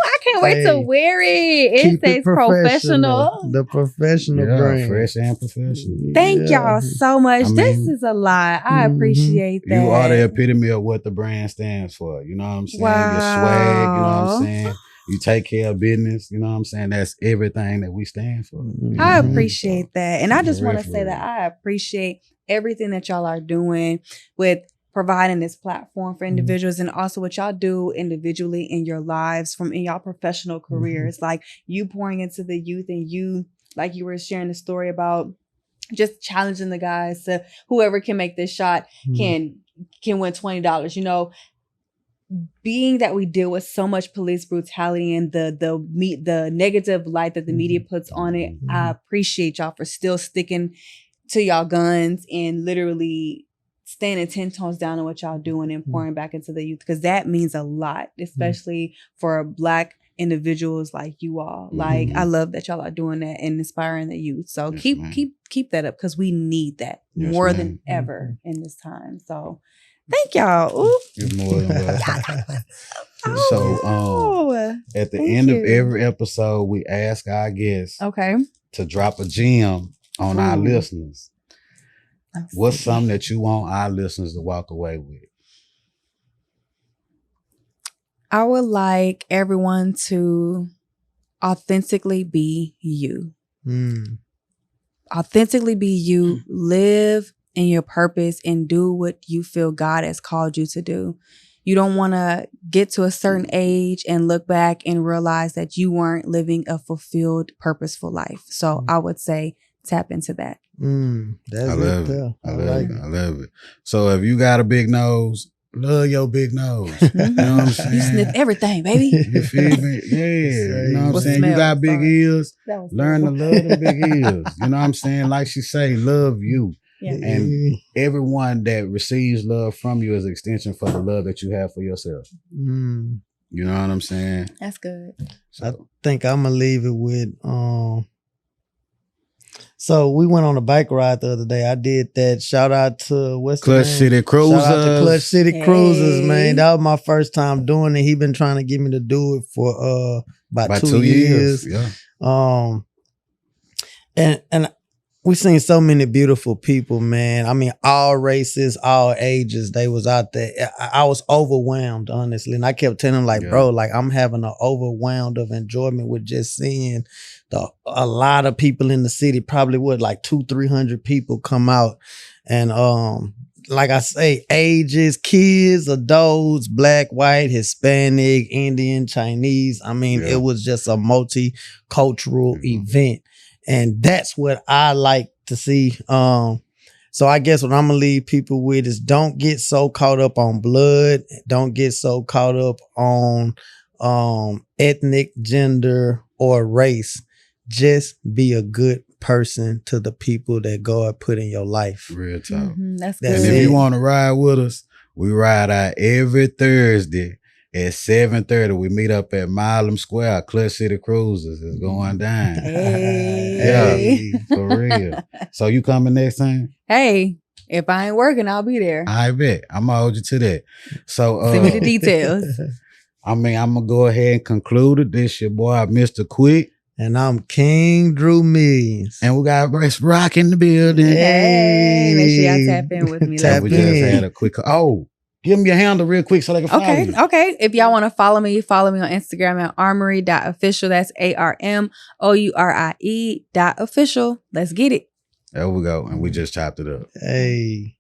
I can't wait to Hey, wear it. It Keep says professional. The professional Yeah, brand. fresh and professional. Thank Yeah. y'all so much. I This mean- is a lot. I Mhm. appreciate that. You are the epitome of what the brand stands for. You know what I'm saying? Your swag, you know what Wow. I'm saying? You take care of business, you know what I'm saying? That's everything that we stand for. You I know? appreciate that. And I just For want real, to for say real. that I appreciate everything that y'all are doing with providing this platform for individuals and also what y'all do individually in your lives from in y'all professional careers. Like you pouring into the youth and you, like you were sharing the story about just challenging the guys to whoever can make this shot can win $20. You know, being that we deal with so much police brutality and the negative light that the media puts on it, I appreciate y'all for still sticking to y'all guns and literally standing 10 tones down on what y'all doing and pouring back into the youth, because that means a lot, especially for Black individuals like you all. Like I love that y'all are doing that and inspiring the youth. So Yes, keep ma'am. keep that up because we need that Yes, more ma'am. than ever in this time. So thank y'all. Ooh. You're more than welcome. Oh, So, wow. At the Thank end of you. every episode, we ask our guests Okay. to drop a gem on our Ooh. listeners. Let's What's see. something that you want our listeners to walk away with? I would like everyone to authentically be you. Authentically be you. Live in your purpose and do what you feel God has called you to do. You don't want to get to a certain age and look back and realize that you weren't living a fulfilled, purposeful life. So I would say tap into that. That's I love it. it. I I love like it. I love it. So if you got a big nose, love your big nose. You know what I'm saying? You sniff everything, baby. You feel me? Yeah. You know what I'm What saying? You smell? got big Sorry. ears. That was Learn to love the big ears. You know what I'm saying? Like she say, love you. Yeah. And everyone that receives love from you is an extension for the love that you have for yourself. You know what I'm saying? That's good. So, think I'm gonna leave it with so we went on a bike ride the other day. I did that. Shout out to what's the Clutch name? City Cruisers. Shout out to Clutch City Cruisers, Hey. man. That was my first time doing it. He been trying to get me to do it for about 2 years. Yeah. And we seen so many beautiful people, man. I mean, all races, all ages, they was out there. I was overwhelmed, honestly. And I kept telling them, like, Yeah. bro, like I'm having an overwhelmed of enjoyment with just seeing a lot of people in the city, probably like 200-300 people come out. And like I say, ages, kids, adults, Black, white, Hispanic, Indian, Chinese. I mean, Yeah. it was just a multicultural event. And that's what I like to see. So I guess what I'm gonna leave people with is don't get so caught up on blood. Don't get so caught up on ethnic, gender, or race. Just be a good person to the people that God put in your life. Real talk. That's That's And good. if it. you want to ride with us, we ride out every Thursday at 7:30. We meet up at Milam Square. Clutch City Cruisers is going down. Hey. Yeah, for real. So you coming next time? Hey, if I ain't working, I'll be there. I bet. I'm gonna hold you to that. So Send me the details. I'm gonna go ahead and conclude it. This your boy, Mr. Quick. And I'm King Drew Millions. And we got Brace Rock in the building. Hey, make sure y'all tap in with me. Tap And we Let's just in. had a quick. Oh, give me your handle real quick so they can follow Okay, you. okay. If y'all want to follow me on Instagram at armory.official. That's ARMOURIE.official. Let's get it. There we go. And we just chopped it up. Hey.